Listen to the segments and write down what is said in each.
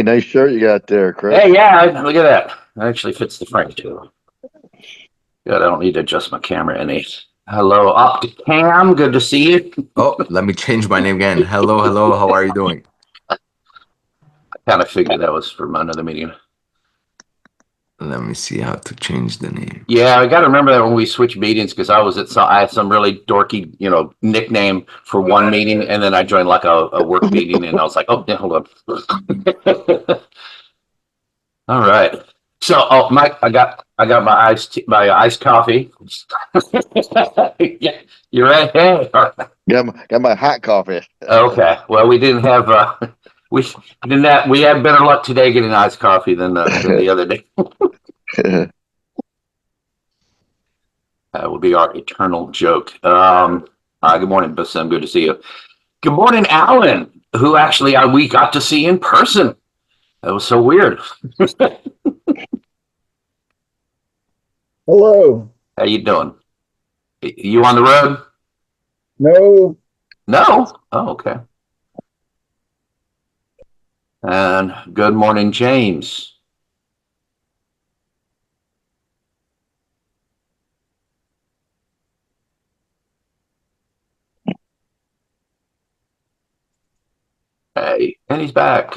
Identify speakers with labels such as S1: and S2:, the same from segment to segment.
S1: nice shirt you got there, Chris.
S2: Hey, yeah, look at that. It actually fits the frame too. Good, I don't need to adjust my camera any. Hello, Opticam. Good to see you.
S3: Oh, let me change my name again. Hello, hello. How are you doing?
S2: I kind of figured that was from another meeting.
S3: Let me see how to change the name.
S2: Yeah, I got to remember that when we switched meetings because I had some really dorky, nickname for one meeting, and then I joined like a work meeting, and I was like, oh, yeah, hold on. All right. So, Mike, I got my iced coffee. Yeah, you're right. Hey.
S1: Got my hot coffee.
S2: Okay. Well, we didn't have we had better luck today getting iced coffee than the other day. That would be our eternal joke. Good morning, Bassem. Good to see you. Good morning, Alan, who actually we got to see in person. That was so weird.
S4: Hello.
S2: How you doing? You on the road?
S4: No.
S2: No? Oh, okay. And good morning, James. Hey, and he's back.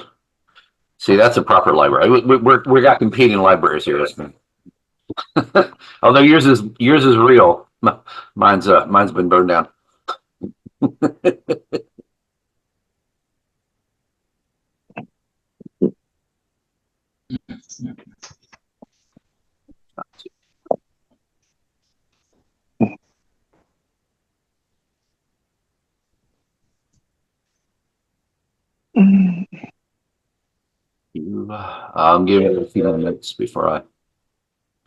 S2: See, that's a proper library. We got competing libraries here. Although yours is real. Mine's been burned down. I'm giving it a few minutes before I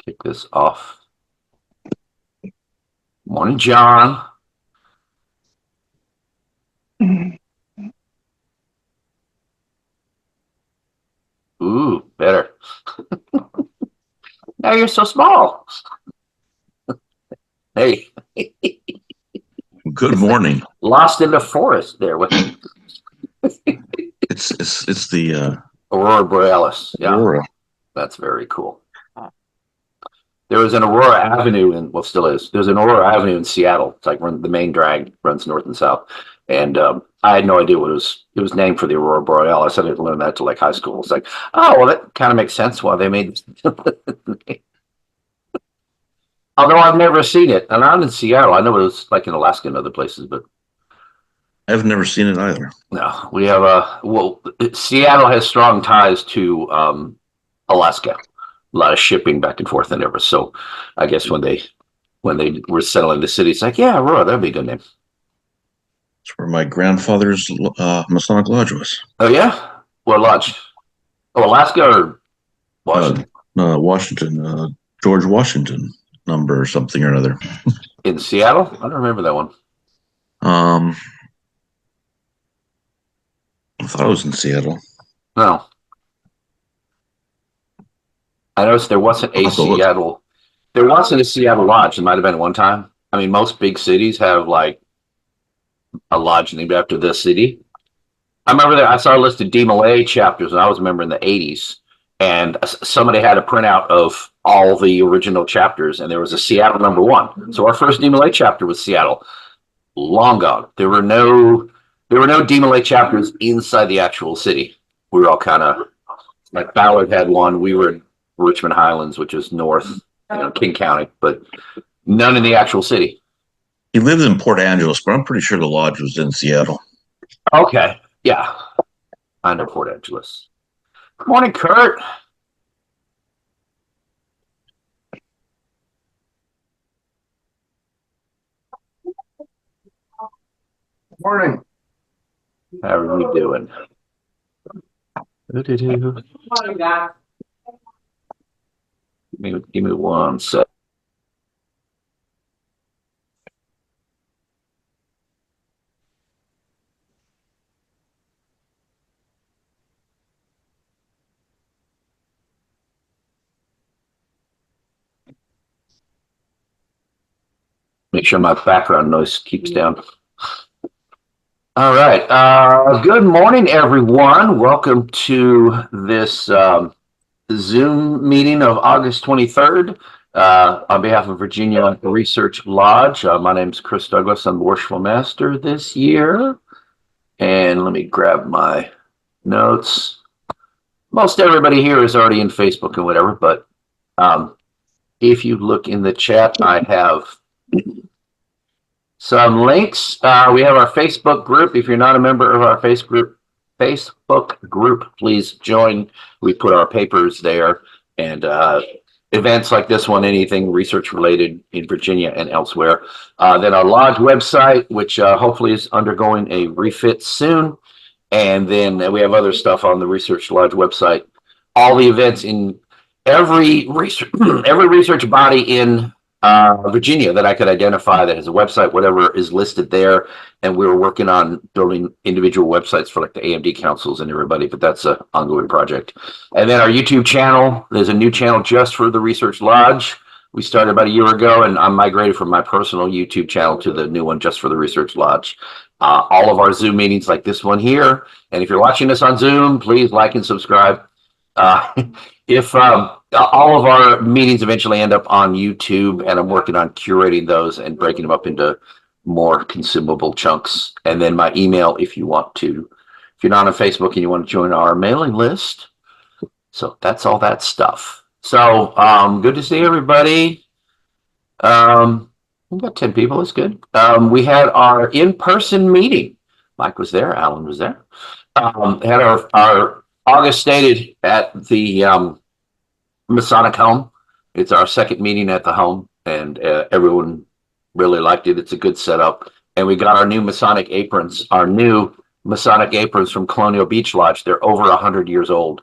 S2: kick this off. Morning, John. Ooh, better. Now you're so small. Hey.
S5: Good morning.
S2: Lost in the forest there with
S5: It's the
S2: Aurora Borealis. Yeah,
S5: Aurora.
S2: that's very cool. There was an Aurora Avenue still is. There's an Aurora Avenue in Seattle. It's like the main drag runs north and south. And I had no idea what it was named for the Aurora Borealis. I didn't learn that till like high school. It's like, oh, well, that kind of makes sense why they made Although I've never seen it. And I'm in Seattle. I know it was like in Alaska and other places, but
S5: I've never seen it either.
S2: no, we have Seattle has strong ties to Alaska. A lot of shipping back and forth and ever. So I guess when they were settling the city, it's like, yeah, Aurora, that'd be a good name.
S5: It's where my grandfather's Masonic lodge was.
S2: Oh yeah? What lodge? Oh, Alaska or Washington?
S5: Washington, George Washington number or something or another.
S2: In Seattle? I don't remember that one.
S5: I thought it was in Seattle.
S2: No. I noticed there wasn't a Seattle. There wasn't a Seattle lodge. It might have been one time. I mean, most big cities have like a lodge named after the city. I remember that I saw a list of DMLA chapters when I was a member in the 80s, and somebody had a printout of all the original chapters, and there was a Seattle #1. So our first DMLA chapter was Seattle. Long gone. There were no DMLA chapters inside the actual city. We were all kind of like Ballard had one. We were in Richmond Highlands, which is north, King County, but none in the actual city.
S5: He lived in Port Angeles, but I'm pretty sure the lodge was in Seattle.
S2: Okay. Yeah. I know Port Angeles. Good morning, Kurt.
S4: Morning.
S2: How are you doing? Give me one sec. Make sure my background noise keeps down. All right. Good morning, everyone. Welcome to this Zoom meeting of August 23rd. On behalf of Virginia Research Lodge, my name is Chris Douglas. I'm the Worshipful Master this year. And let me grab my notes. Most everybody here is already in Facebook and whatever, but if you look in the chat, I have some links. We have our Facebook group. If you're not a member of our Facebook group, please join. We put our papers there, and events like this one, anything research related in Virginia and elsewhere. Then our lodge website, which hopefully is undergoing a refit soon. And then we have other stuff on the Research Lodge website. All the events in every research body in Virginia that I could identify that has a website, whatever is listed there. And we were working on building individual websites for like the AMD councils and everybody, but that's an ongoing project. And then our YouTube channel, there's a new channel just for the Research Lodge. We started about a year ago, and I'm migrated from my personal YouTube channel to the new one just for the Research Lodge. All of our Zoom meetings like this one here. And if you're watching us on Zoom, please like and subscribe. If all of our meetings eventually end up on YouTube, and I'm working on curating those and breaking them up into more consumable chunks. And then my email, if you're not on Facebook and you want to join our mailing list. So that's all that stuff. So good to see everybody. We've got 10 people. That's good. We had our in-person meeting. Mike was there. Alan was there. Had our August stated at the Masonic home. It's our second meeting at the home, and everyone really liked it. It's a good setup. And we got our new Masonic aprons, from Colonial Beach Lodge. They're over 100 years old.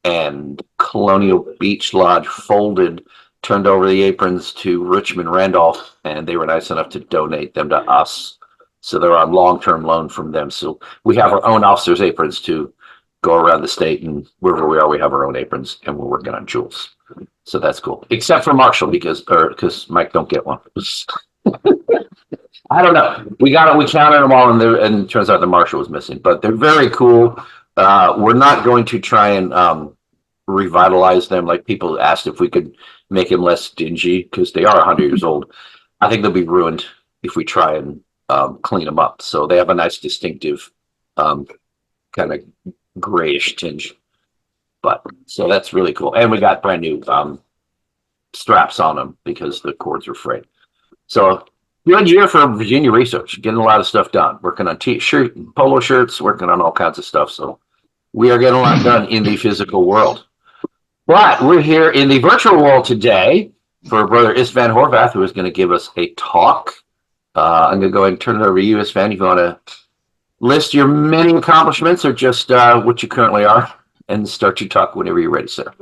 S2: And Colonial Beach Lodge turned over the aprons to Richmond Randolph, and they were nice enough to donate them to us. So they're on long-term loan from them. So we have our own officers' aprons to go around the state, and wherever we are, we have our own aprons, and we're working on jewels. So that's cool. Except for Marshall, because Mike don't get one. I don't know. We counted them all, and it turns out the Marshall was missing. But they're very cool. We're not going to try and revitalize them. Like people asked if we could make them less dingy because they are 100 years old. I think they'll be ruined if we try and clean them up. So they have a nice distinctive kind of grayish tinge. But so that's really cool. And we got brand new straps on them because the cords are frayed. So good year for Virginia Research, getting a lot of stuff done. Working on t-shirt, polo shirts, working on all kinds of stuff. So we are getting a lot done in the physical world. But we're here in the virtual world today for Brother Istvan Horvath, who is going to give us a talk. I'm going to go ahead and turn it over to you, Istvan, if you want to list your many accomplishments or just what you currently are, and start your talk whenever you're ready, sir.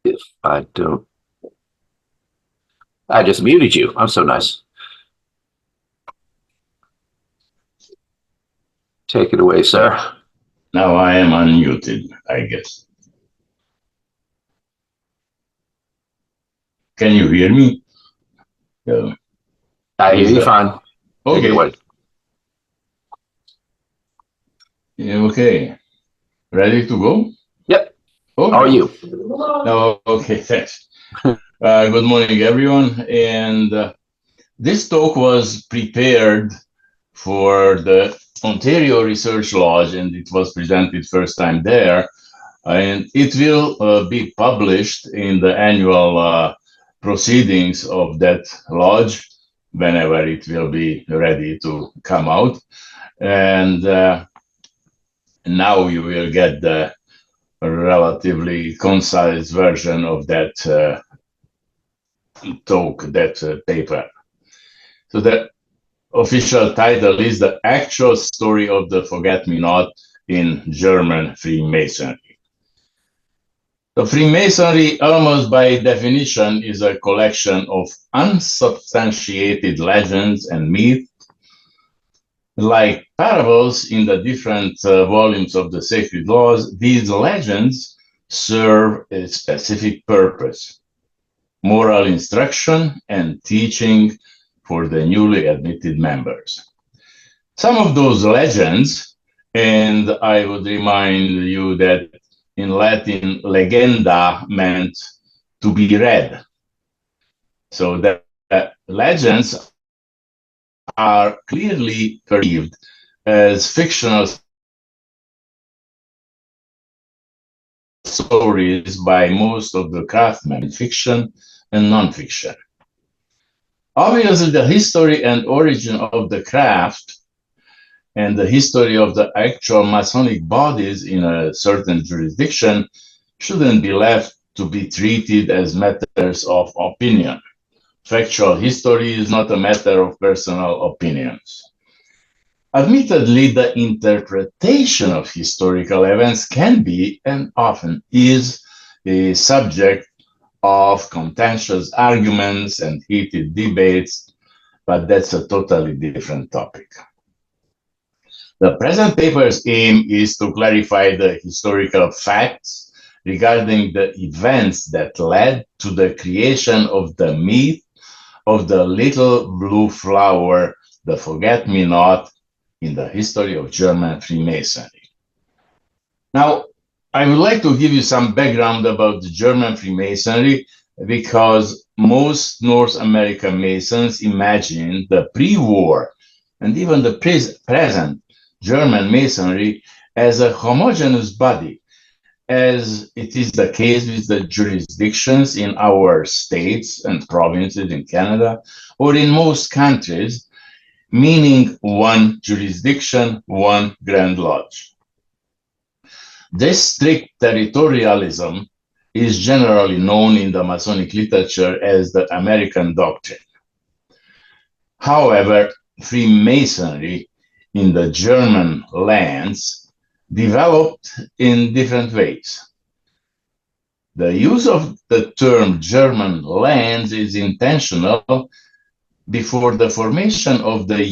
S2: If I don't... I just muted you. I'm so nice. Take it away, sir.
S6: Now I am unmuted, I guess. Can you hear me?
S2: I hear you fine.
S6: Okay.
S2: Wait.
S6: Okay. Ready to go?
S2: Yep.
S6: Okay.
S2: How are you?
S6: Oh, okay, thanks. Good morning, everyone. And this talk was prepared for the Ontario Research Lodge, and it was presented first time there. And it will be published in the annual proceedings of that lodge whenever it will be ready to come out. And now you will get the relatively concise version of that talk, that paper. So the official title is The Actual Story of the Forget-Me-Not in German Freemasonry. The Freemasonry, almost by definition, is a collection of unsubstantiated legends and myths. Like parables in the different volumes of the sacred laws, these legends serve a specific purpose: moral instruction and teaching for the newly admitted members. Some of those legends, and I would remind you that in Latin, legenda meant to be read. So that legends are clearly perceived as fictional stories by most of the craftsmen, fiction and non-fiction. Obviously, the history and origin of the craft and the history of the actual Masonic bodies in a certain jurisdiction shouldn't be left to be treated as matters of opinion. Factual history is not a matter of personal opinions. Admittedly, the interpretation of historical events can be, and often is, a subject of contentious arguments and heated debates, but that's a totally different topic. The present paper's aim is to clarify the historical facts regarding the events that led to the creation of the myth of the little blue flower, the forget-me-not, in the history of German Freemasonry. Now, I would like to give you some background about the German Freemasonry because most North American Masons imagine the pre-war and even the present German Masonry as a homogeneous body, as it is the case with the jurisdictions in our states and provinces in Canada, or in most countries, meaning one jurisdiction, one Grand Lodge. This strict territorialism is generally known in the Masonic literature as the American doctrine. However, Freemasonry in the German lands developed in different ways. The use of the term German lands is intentional. Before the formation of the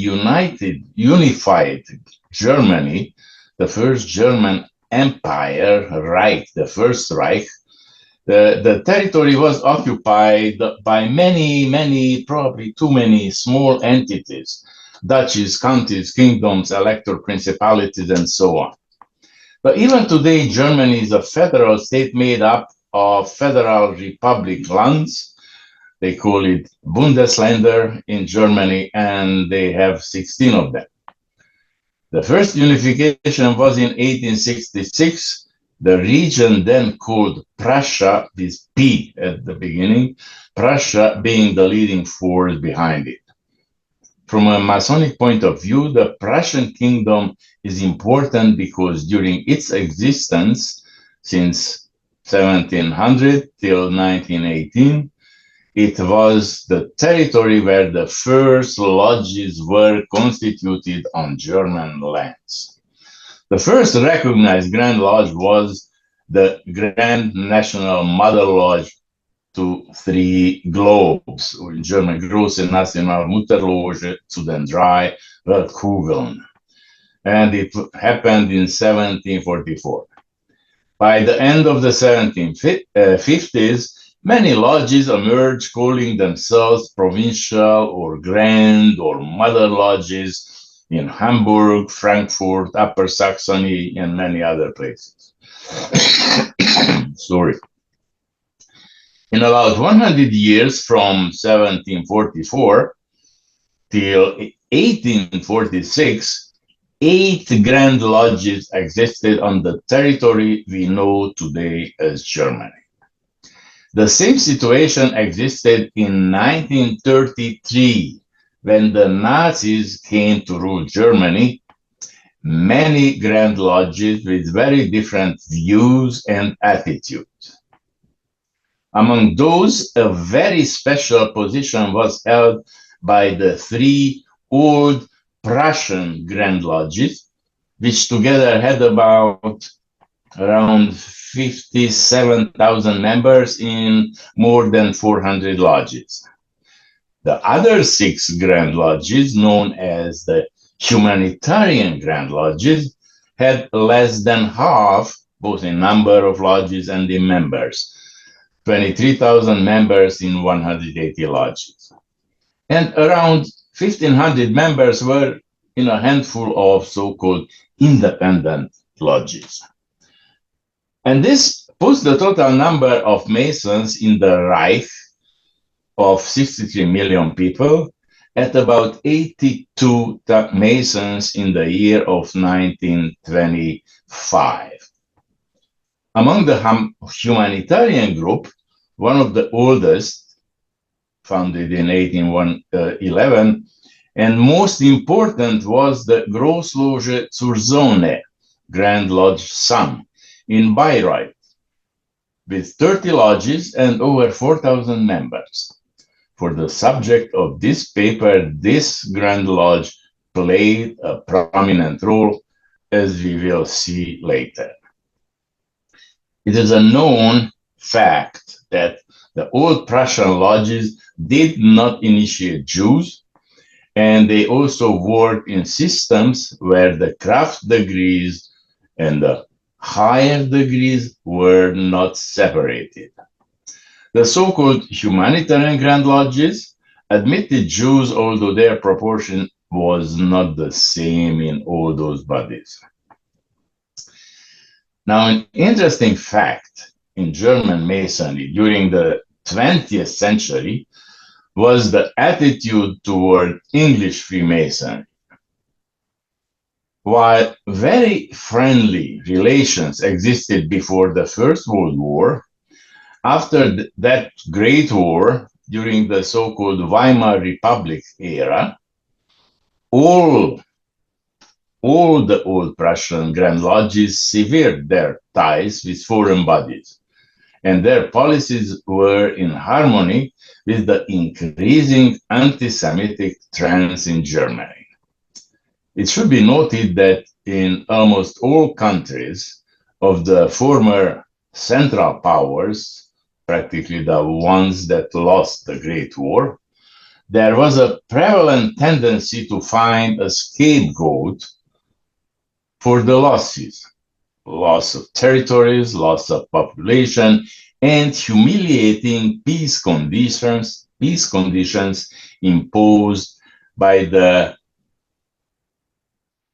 S6: unified Germany, the first German Empire, Reich, the First Reich, the territory was occupied by many, probably too many small entities, duchies, counties, kingdoms, elector principalities, and so on. But even today, Germany is a federal state made up of federal republic lands. They call it Bundesländer in Germany, and they have 16 of them. The first unification was in 1866. The region then called Prussia, with P at the beginning, Prussia being the leading force behind it. From a Masonic point of view, the Prussian kingdom is important because during its existence, since 1700 till 1918, it was the territory where the first lodges were constituted on German lands. The first recognized Grand Lodge was the Grand National Mother Lodge to 3 globes, or in German Große Nationalmutterloge zu den 3 Weltkugeln. And it happened in 1744. By the end of the 1750s, many lodges emerged calling themselves provincial or grand or mother lodges in Hamburg, Frankfurt, Upper Saxony, and many other places. Sorry. In about 100 years, from 1744 till 1846, 8 grand lodges existed on the territory we know today as Germany. The same situation existed in 1933 when the Nazis came to rule Germany. Many grand lodges with very different views and attitudes. Among those, a very special position was held by the 3 old Prussian grand lodges, which together had around 57,000 members in more than 400 lodges. The other 6 grand lodges, known as the humanitarian grand lodges, had less than half, both in number of lodges and in members, 23,000 members in 180 lodges. And around 1,500 members were in a handful of so-called independent lodges. And this puts the total number of Masons in the Reich of 63 million people at about 82 Masons in the year of 1925. Among the humanitarian group, one of the oldest, founded in 1811, and most important was the Großloge zur Sonne, Grand Lodge Sun, in Bayreuth, with 30 lodges and over 4,000 members. For the subject of this paper, this Grand Lodge played a prominent role, as we will see later. It is a known fact that the old Prussian lodges did not initiate Jews, and they also worked in systems where the craft degrees and the higher degrees were not separated. The so-called humanitarian Grand Lodges admitted Jews, although their proportion was not the same in all those bodies. Now, an interesting fact in German Masonry during the 20th century was the attitude toward English Freemasonry. While very friendly relations existed before the First World War, after that Great War, during the so-called Weimar Republic era, all the old Prussian Grand Lodges severed their ties with foreign bodies, and their policies were in harmony with the increasing anti-Semitic trends in Germany. It should be noted that in almost all countries of the former Central Powers, practically the ones that lost the Great War, there was a prevalent tendency to find a scapegoat for the losses, loss of territories, loss of population, and humiliating peace conditions imposed by the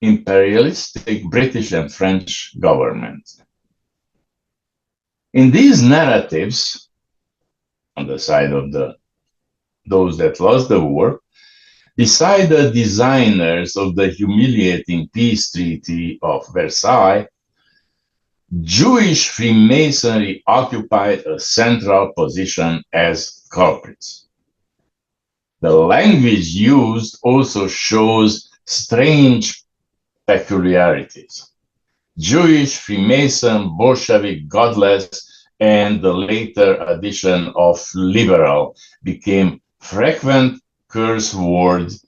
S6: imperialistic British and French governments. In these narratives, on the side of those that lost the war, beside the designers of the humiliating peace treaty of Versailles, Jewish Freemasonry occupied a central position as culprits. The language used also shows strange peculiarities. Jewish, Freemason, Bolshevik, godless, and the later addition of liberal became frequent curse words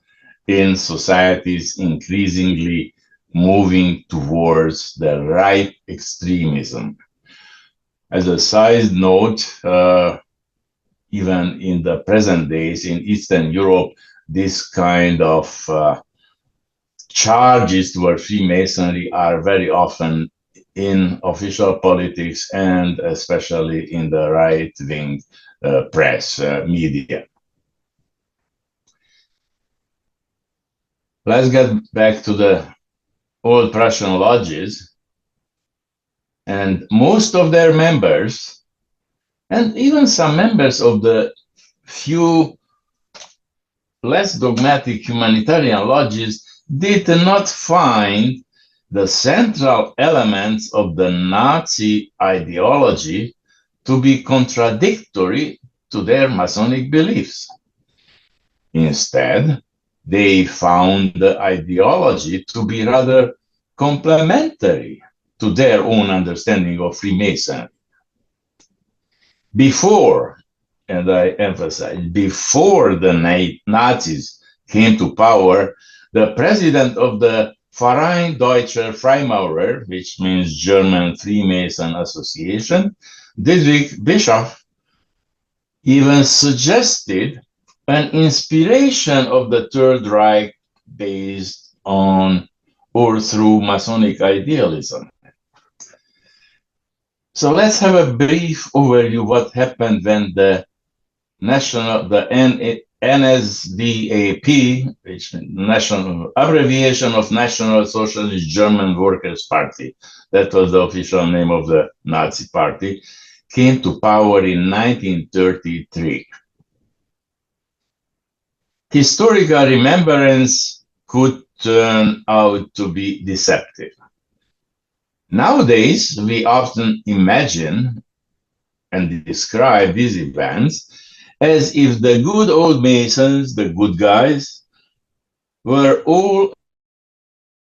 S6: in societies increasingly moving towards the right extremism. As a side note, even in the present days in Eastern Europe, this kind of charges toward Freemasonry are very often in official politics and especially in the right-wing press, media. Let's get back to the old Prussian lodges, and most of their members, and even some members of the few less dogmatic humanitarian lodges, did not find the central elements of the Nazi ideology to be contradictory to their Masonic beliefs. Instead, they found the ideology to be rather complementary to their own understanding of Freemasonry. Before, and I emphasize, before the Nazis came to power, the president of the Verein Deutscher Freimaurer, which means German Freemason Association, Dietrich Bischoff, even suggested an inspiration of the Third Reich based on or through Masonic idealism. So let's have a brief overview what happened when the NSDAP, which is national abbreviation of National Socialist German Workers' Party, that was the official name of the Nazi party, came to power in 1933. Historical remembrance could turn out to be deceptive. Nowadays, we often imagine and describe these events as if the good old Masons, the good guys, were all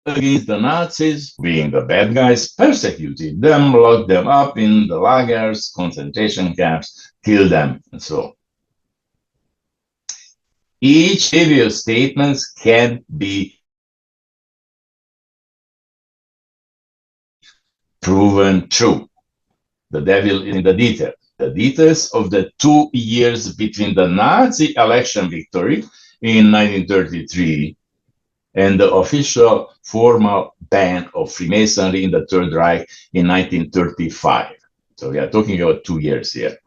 S6: against the Nazis, being the bad guys, persecuted them, locked them up in the lagers, concentration camps, killed them, and so on. Each previous statement can be proven true. The devil is in the details. The details of the 2 years between the Nazi election victory in 1933 and the official formal ban of Freemasonry in the Third Reich in 1935. So we are talking about 2 years here.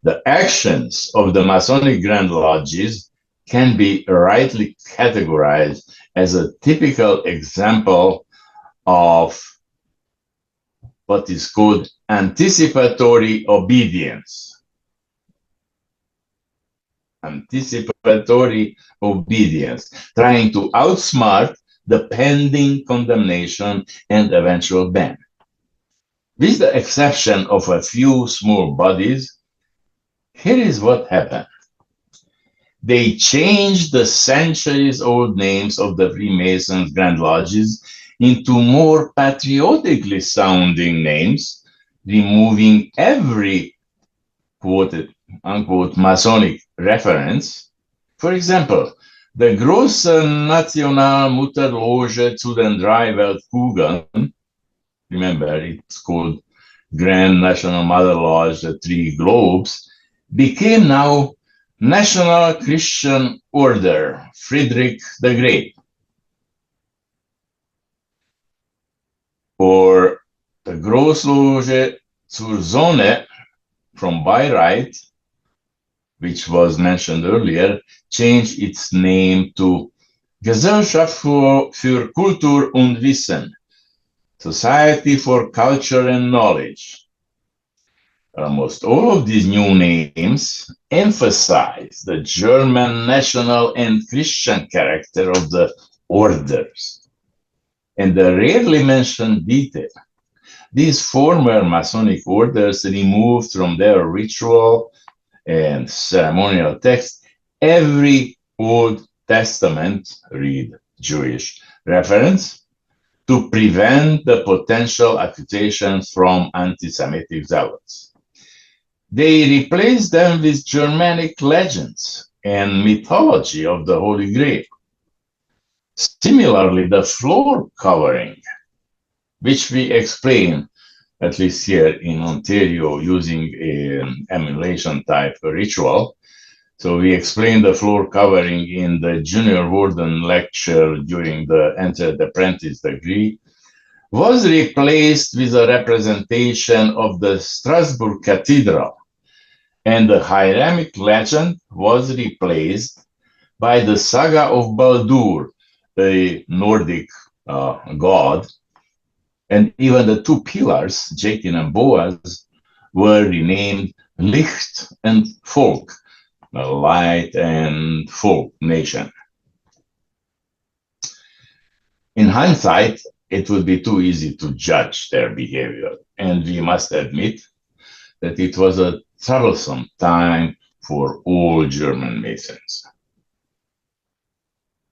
S6: The actions of the Masonic Grand Lodges can be rightly categorized as a typical example of what is called anticipatory obedience. Anticipatory obedience, trying to outsmart the pending condemnation and eventual ban. With the exception of a few small bodies, here is what happened. They changed the centuries-old names of the Freemasons Grand Lodges into more patriotically sounding names, removing every quote-unquote Masonic reference. For example, the Große Nationalmutterloge zu den drei Weltkugeln, remember it's called Grand National Mother Lodge, the Three Globes, became now National Christian Order, Friedrich the Great. Or the Großloge zur Sonne from Bayreuth, which was mentioned earlier, changed its name to Gesellschaft für Kultur und Wissen, Society for Culture and Knowledge. Almost all of these new names emphasize the German national and Christian character of the orders and the rarely mentioned detail. These former Masonic orders removed from their ritual and ceremonial text every Old Testament, read Jewish, reference to prevent the potential accusations from anti-Semitic zealots. They replaced them with Germanic legends and mythology of the Holy Grail. Similarly, the floor covering, which we explain, at least here in Ontario, using an emulation type ritual. So we explained the floor covering in the junior warden lecture during the entered apprentice degree, was replaced with a representation of the Strasbourg Cathedral, and the Hieramic legend was replaced by the saga of Baldur, the Nordic god, and even the two pillars, Jachin and Boaz, were renamed Licht and Volk, the light and folk nation. In hindsight, it would be too easy to judge their behavior, and we must admit that it was a troublesome time for all German Masons.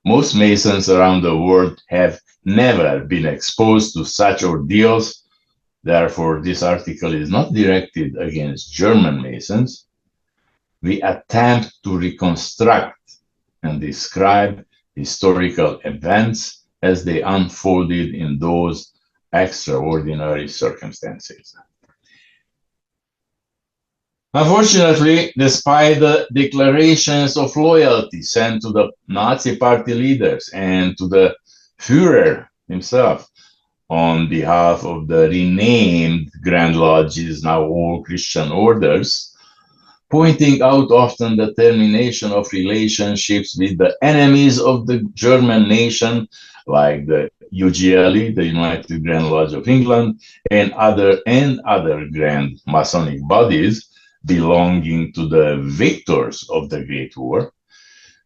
S6: Most Masons around the world have never been exposed to such ordeals. Therefore, this article is not directed against German Masons. We attempt to reconstruct and describe historical events as they unfolded in those extraordinary circumstances. Unfortunately, despite the declarations of loyalty sent to the Nazi party leaders and to the Führer himself on behalf of the renamed Grand Lodges, now all Christian orders, pointing out often the termination of relationships with the enemies of the German nation, like the UGLE, the United Grand Lodge of England, and other Grand Masonic bodies belonging to the victors of the Great War.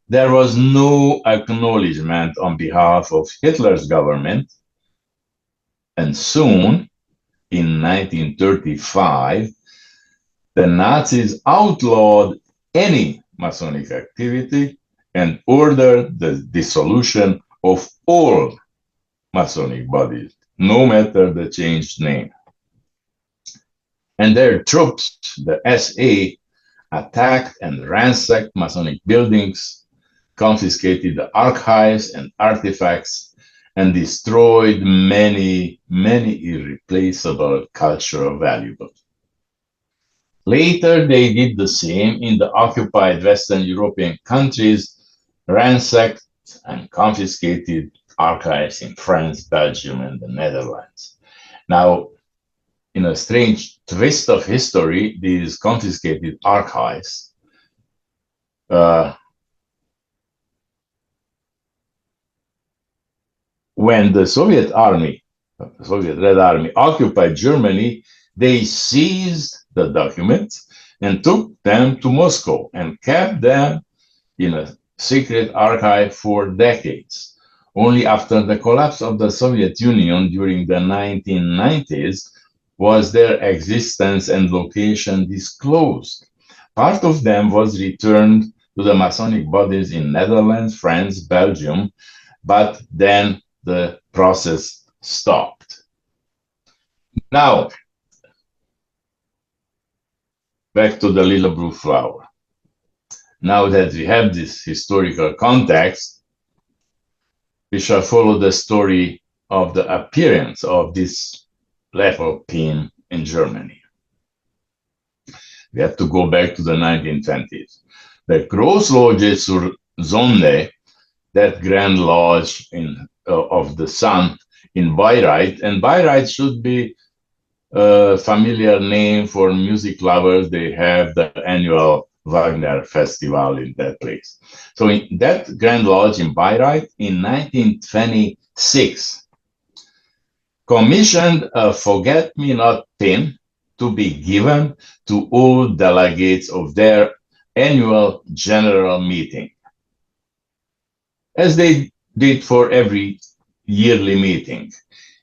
S6: There was no acknowledgement on behalf of Hitler's government, and soon, in 1935, the Nazis outlawed any Masonic activity and ordered the dissolution of all Masonic bodies, no matter the changed name. And their troops, the SA, attacked and ransacked Masonic buildings, confiscated the archives and artifacts, and destroyed many, many irreplaceable cultural valuables. Later, they did the same in the occupied Western European countries, ransacked and confiscated archives in France, Belgium, and the Netherlands. Now, in a strange twist of history, these confiscated archives when the Soviet Army, the Soviet Red Army, occupied Germany, they seized the documents and took them to Moscow and kept them in a secret archive for decades. Only after the collapse of the Soviet Union during the 1990s was their existence and location disclosed. Part of them was returned to the Masonic bodies in Netherlands, France, Belgium, but then the process stopped. Now, back to the little blue flower. Now that we have this historical context, we shall follow the story of the appearance of this level pin in Germany. We have to go back to the 1920s. The Großlodge zur Sonne, that Grand Lodge of the Sun in Bayreuth, and Bayreuth should be a familiar name for music lovers. They have the annual Wagner Festival in that place. So in that Grand Lodge in Bayreuth in 1926, commissioned a forget-me-not pin to be given to all delegates of their annual general meeting, as they did for every yearly meeting.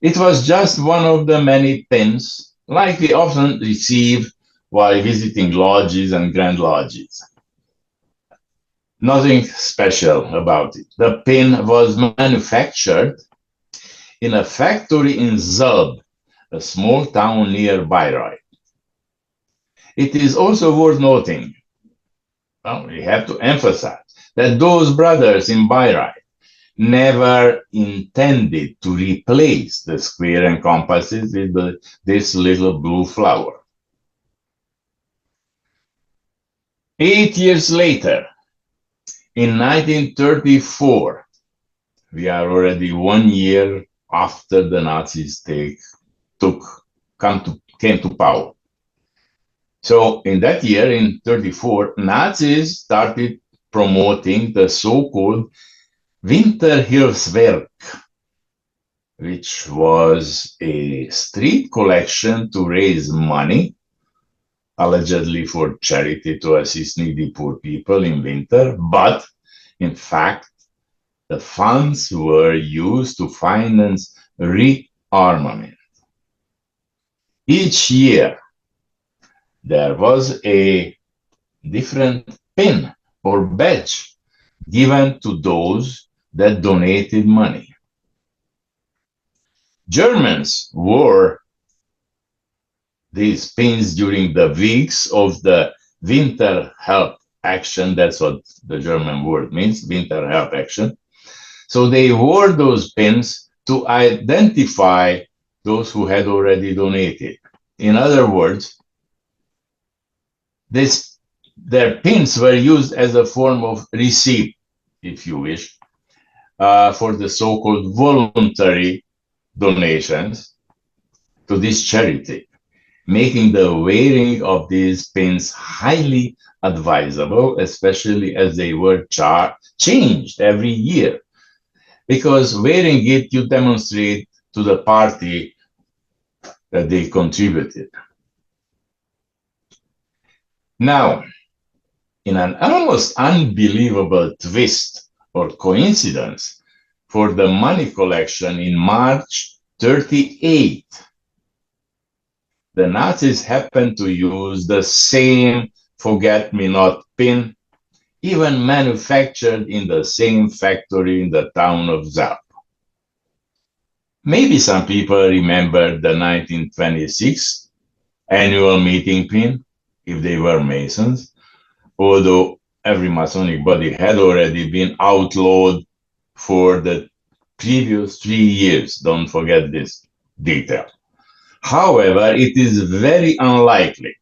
S6: It was just one of the many pins, like we often receive while visiting lodges and grand lodges. Nothing special about it. The pin was manufactured in a factory in Zülb, a small town near Bayreuth. It is also worth noting, well, we have to emphasize, that those brothers in Bayreuth never intended to replace the square and compasses with this little blue flower. 8 years later, in 1934, we are already 1 year after the Nazis came to power. So in that year, in 1934, Nazis started promoting the so-called Winterhilfswerk, which was a street collection to raise money, allegedly for charity to assist needy poor people in winter, but in fact, the funds were used to finance rearmament. Each year, there was a different pin or badge given to those that donated money. Germans wore these pins during the weeks of the winter help action. That's what the German word means, winter help action. So they wore those pins to identify those who had already donated. In other words, their pins were used as a form of receipt, if you wish, for the so-called voluntary donations to this charity. making the wearing of these pins highly advisable, especially as they were changed every year. Because wearing it, you demonstrate to the party that they contributed. Now, in an almost unbelievable twist or coincidence, for the money collection in March 38, the Nazis happened to use the same forget-me-not pin, even manufactured in the same factory in the town of Zap. Maybe some people remember the 1926 annual meeting pin, if they were Masons, although every Masonic body had already been outlawed for the previous 3 years. Don't forget this detail. However, it is very unlikely,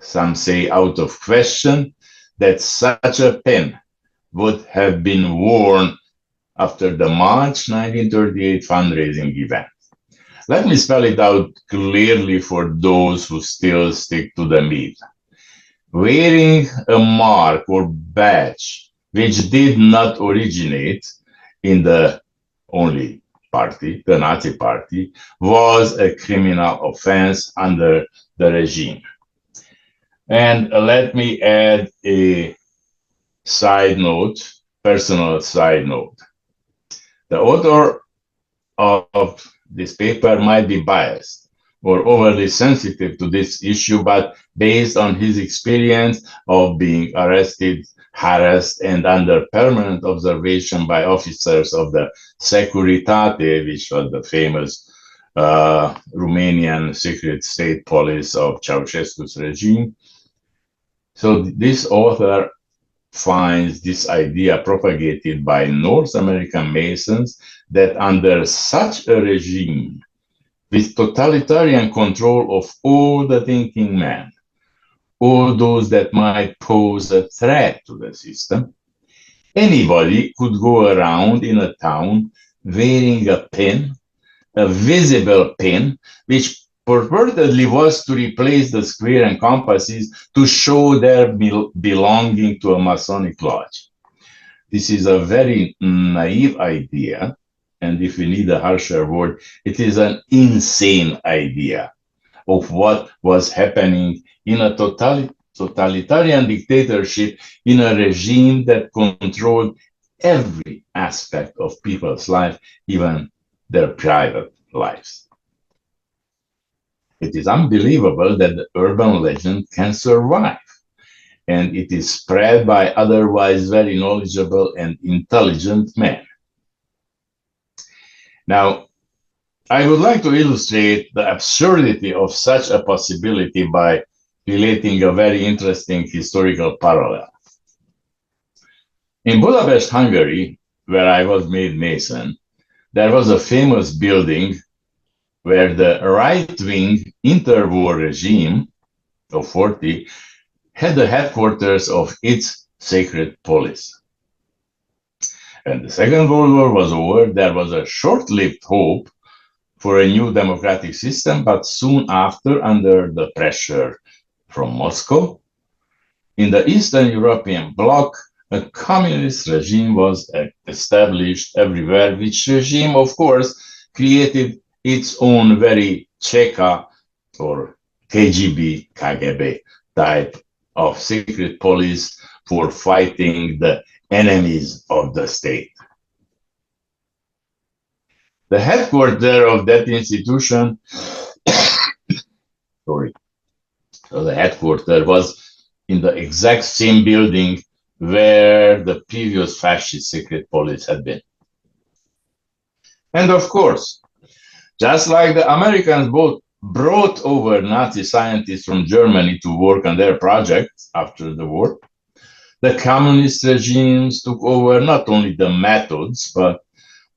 S6: some say out of question, that such a pin would have been worn after the March 1938 fundraising event. Let me spell it out clearly for those who still stick to the myth. Wearing a mark or badge which did not originate in the only party, the Nazi party, was a criminal offense under the regime. And let me add a side note, personal side note. The author of this paper might be biased or overly sensitive to this issue, but based on his experience of being arrested, harassed, and under permanent observation by officers of the Securitate, which was the famous Romanian secret state police of Ceausescu's regime. So this author finds this idea propagated by North American Masons that under such a regime, with totalitarian control of all the thinking men, all those that might pose a threat to the system, anybody could go around in a town wearing a pin, a visible pin, which purportedly was to replace the square and compasses to show their belonging to a Masonic lodge. This is a very naive idea, and if we need a harsher word, it is an insane idea of what was happening in a totalitarian dictatorship in a regime that controlled every aspect of people's life, even their private lives. It is unbelievable that the urban legend can survive, and it is spread by otherwise very knowledgeable and intelligent men. Now, I would like to illustrate the absurdity of such a possibility by relating a very interesting historical parallel. In Budapest, Hungary, where I was made Mason, there was a famous building where the right-wing interwar regime of 40 had the headquarters of its secret police. When the Second World War was over, there was a short-lived hope for a new democratic system, but soon after, under the pressure from Moscow, in the Eastern European bloc, a communist regime was established everywhere, which regime, of course, created its own very Cheka or KGB type of secret police for fighting the enemies of the state. The headquarters of that institution, so the headquarters was in the exact same building where the previous fascist secret police had been. And of course, just like the Americans both brought over Nazi scientists from Germany to work on their projects after the war, the communist regimes took over not only the methods, but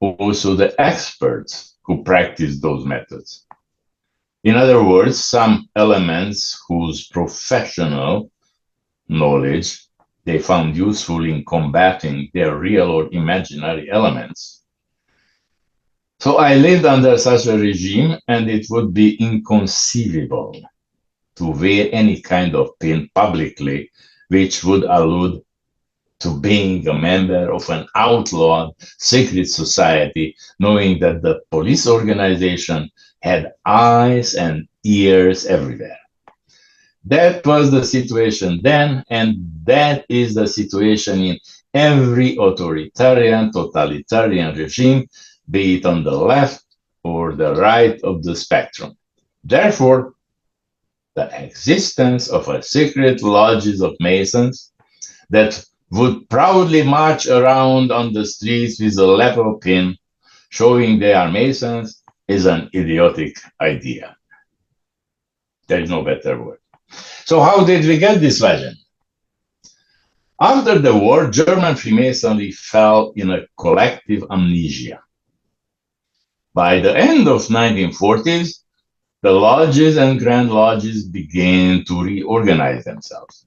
S6: also the experts who practiced those methods. In other words, some elements whose professional knowledge they found useful in combating their real or imaginary elements. So I lived under such a regime, and it would be inconceivable to wear any kind of pin publicly, which would allude to being a member of an outlawed secret society, knowing that the police organization had eyes and ears everywhere. That was the situation then, and that is the situation in every authoritarian, totalitarian regime, be it on the left or the right of the spectrum. Therefore, the existence of a secret lodges of Masons that would proudly march around on the streets with a level pin showing they are Masons is an idiotic idea. There is no better word. So how did we get this legend? After the war, German Freemasonry fell in a collective amnesia. By the end of 1940s, the lodges and grand lodges began to reorganize themselves.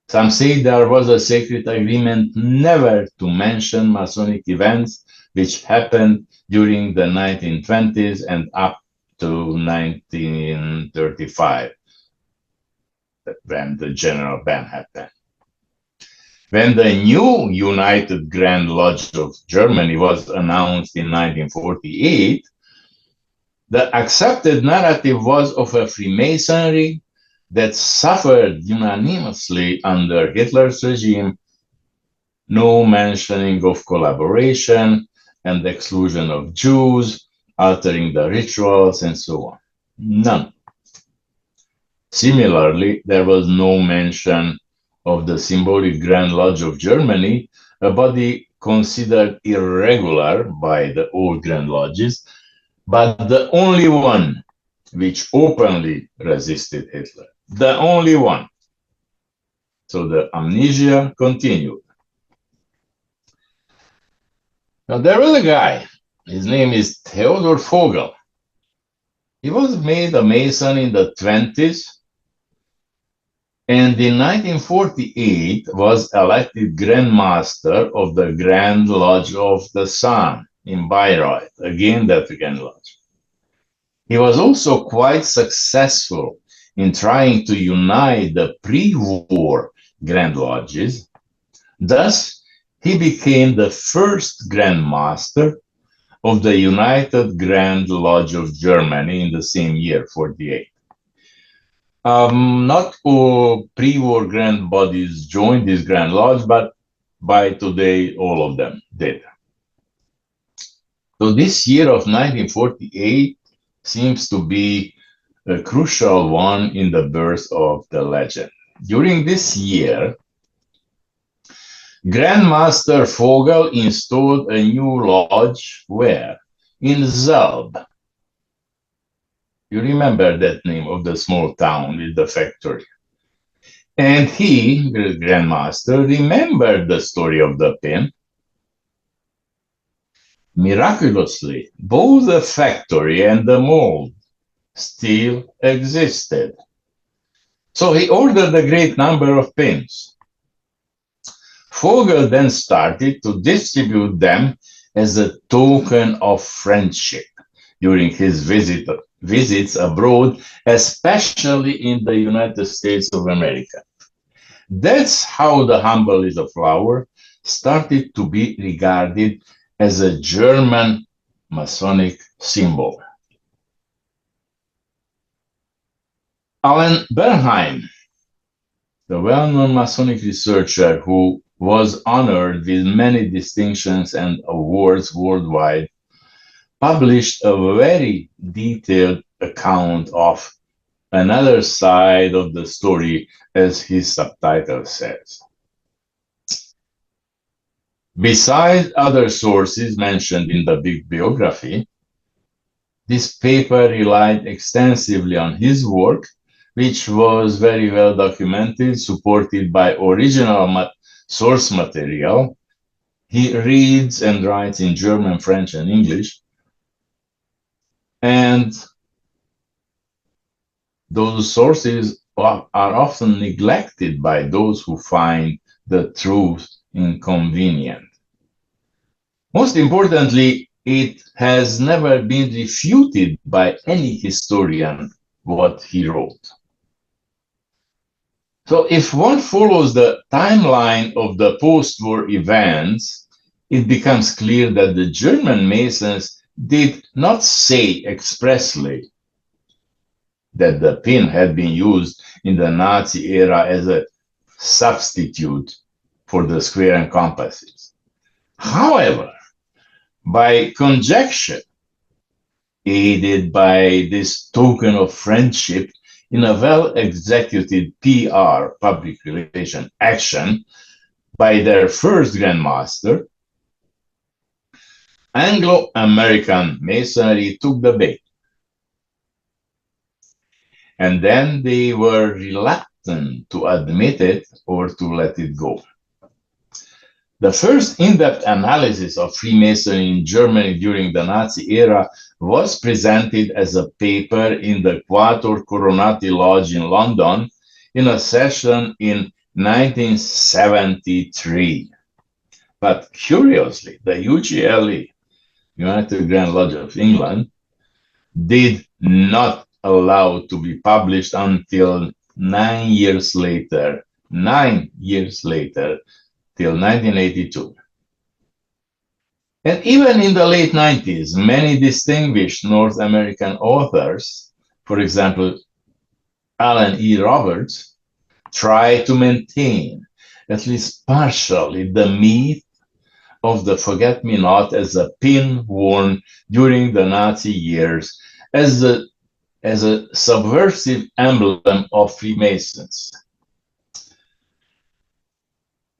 S6: Some say there was a secret agreement never to mention Masonic events which happened during the 1920s and up to 1935, when the general ban happened. When the new United Grand Lodge of Germany was announced in 1948, the accepted narrative was of a Freemasonry that suffered unanimously under Hitler's regime, no mentioning of collaboration and exclusion of Jews, altering the rituals, and so on. None. Similarly, there was no mention of the symbolic Grand Lodge of Germany, a body considered irregular by the old Grand Lodges, but the only one which openly resisted Hitler. The only one. So the amnesia continued. Now there was a guy, his name is Theodor Vogel. He was made a Mason in the 20s, and in 1948 was elected Grand Master of the Grand Lodge of the Sun in Bayreuth, again that Grand Lodge. He was also quite successful in trying to unite the pre-war Grand Lodges. Thus, he became the first Grand Master of the United Grand Lodge of Germany in the same year, 48. Not all pre-war grand bodies joined this Grand Lodge, but by today, all of them did. So this year of 1948 seems to be a crucial one in the birth of the legend. During this year, Grandmaster Vogel installed a new lodge where? In Zelb. You remember that name of the small town with the factory. And he, the Grandmaster, remembered the story of the pin. Miraculously, both the factory and the mold still existed. So he ordered a great number of pins. Vogel then started to distribute them as a token of friendship during his visits abroad, especially in the United States of America. That's how the humble little flower started to be regarded as a German Masonic symbol. Alan Bernheim, the well-known Masonic researcher who was honored with many distinctions and awards worldwide, published a very detailed account of another side of the story, as his subtitle says. Besides other sources mentioned in the big biography, this paper relied extensively on his work, which was very well documented, supported by original source material. He reads and writes in German, French, and English. And those sources are often neglected by those who find the truth inconvenient. Most importantly, it has never been refuted by any historian what he wrote. So if one follows the timeline of the post-war events, it becomes clear that the German Masons did not say expressly that the pin had been used in the Nazi era as a substitute for the square and compasses. However, by conjecture, aided by this token of friendship in a well-executed PR, public relation action, by their first Grandmaster, Anglo-American Masonry took the bait. And then they were reluctant to admit it or to let it go. The first in-depth analysis of Freemasonry in Germany during the Nazi era was presented as a paper in the Quator Coronati Lodge in London in a session in 1973. But curiously, the UGLE, United Grand Lodge of England, did not allow it to be published until 9 years later, till 1982. And even in the late 90s, many distinguished North American authors, for example, Alan E. Roberts, tried to maintain, at least partially, the myth of the forget-me-not as a pin worn during the Nazi years as a subversive emblem of Freemasons.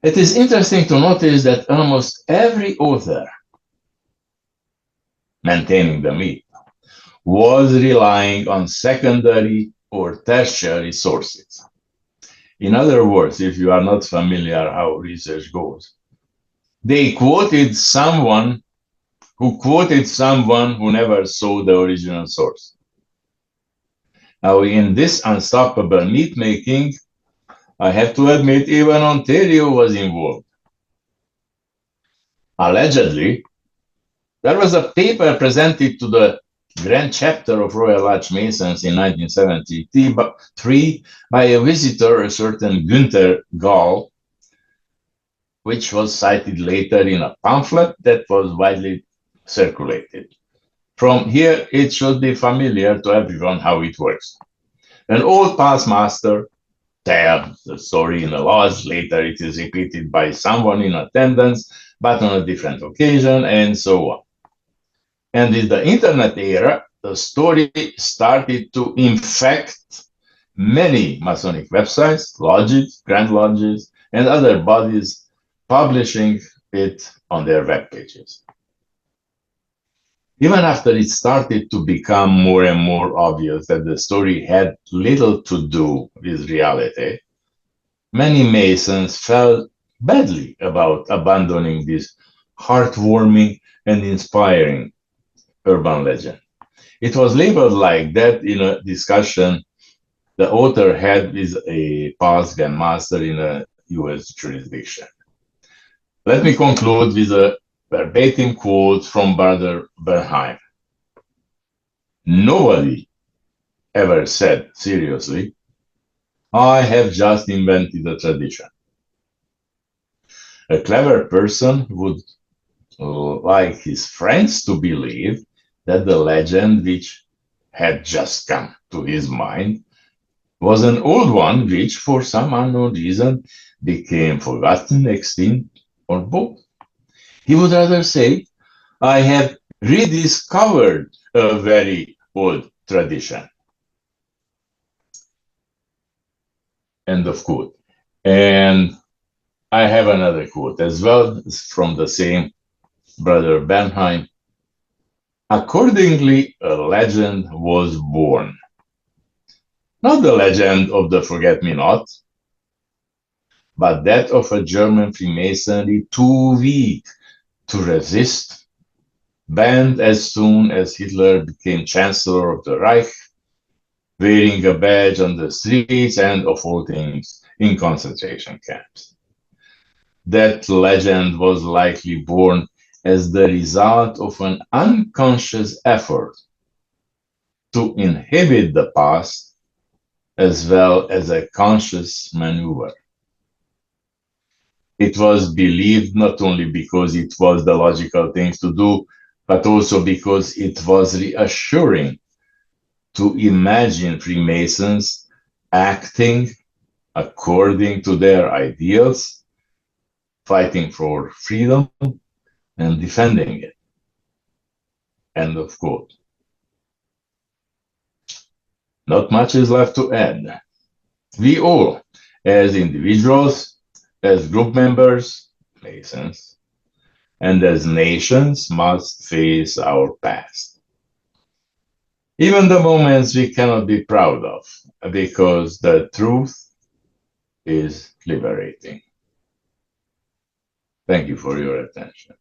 S6: It is interesting to notice that almost every author maintaining the myth was relying on secondary or tertiary sources. In other words, if you are not familiar how research goes, they quoted someone who never saw the original source. Now, in this unstoppable myth making, I have to admit, even Ontario was involved. Allegedly, there was a paper presented to the Grand Chapter of Royal Lodge Masons in 1973 by a visitor, a certain Günther Gall, which was cited later in a pamphlet that was widely circulated. From here, it should be familiar to everyone how it works. An old past master tells the story in a lodge, later it is repeated by someone in attendance, but on a different occasion, and so on. And in the internet era, the story started to infect many Masonic websites, lodges, grand lodges, and other bodies publishing it on their web pages. Even after it started to become more and more obvious that the story had little to do with reality, many Masons felt badly about abandoning this heartwarming and inspiring urban legend. It was labeled like that in a discussion the author had with a past Grandmaster in a US jurisdiction. Let me conclude with a verbatim quote from Brother Bernheim. Nobody ever said seriously, I have just invented a tradition. A clever person would like his friends to believe that the legend which had just come to his mind was an old one which, for some unknown reason, became forgotten, extinct, or both. He would rather say, I have rediscovered a very old tradition. End of quote. And I have another quote as well from the same Brother Bernheim. Accordingly, a legend was born. Not the legend of the forget-me-not, but that of a German Freemasonry too weak to resist, banned as soon as Hitler became Chancellor of the Reich, wearing a badge on the streets and, of all things, in concentration camps. That legend was likely born as the result of an unconscious effort to inhibit the past as well as a conscious maneuver. It was believed not only because it was the logical thing to do, but also because it was reassuring to imagine Freemasons acting according to their ideals, fighting for freedom and defending it. End of quote. Not much is left to add. We all, as individuals, as group members, Masons, and as nations, must face our past. Even the moments we cannot be proud of, because the truth is liberating. Thank you for your attention.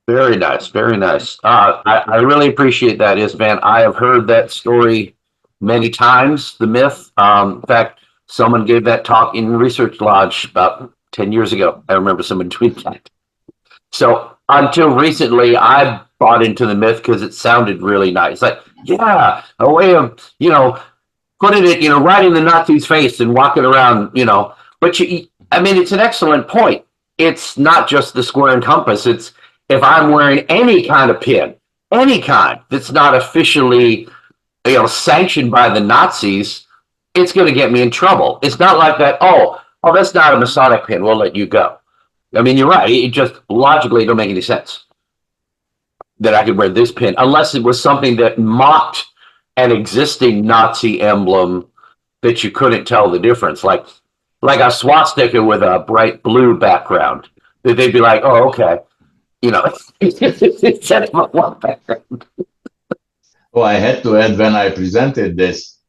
S2: Very nice, very nice. I really appreciate that, Istvan. I have heard that story many times, the myth. In fact, someone gave that talk in Research Lodge about 10 years ago. I remember someone tweeted that. So until recently, I bought into the myth because it sounded really nice. Like, yeah, a way of, putting it, right in the Nazi's face and walking around, But I mean, it's an excellent point. It's not just the square and compass. It's if I'm wearing any kind of pin, any kind that's not officially, sanctioned by the Nazis, it's going to get me in trouble. It's not like that. Oh, that's not a Masonic pin. We'll let you go. I mean, you're right. It just logically don't make any sense that I could wear this pin unless it was something that mocked an existing Nazi emblem that you couldn't tell the difference, like a swastika with a bright blue background. That they'd be like, oh, okay, set it up one background.
S6: Well, I had to add when I presented this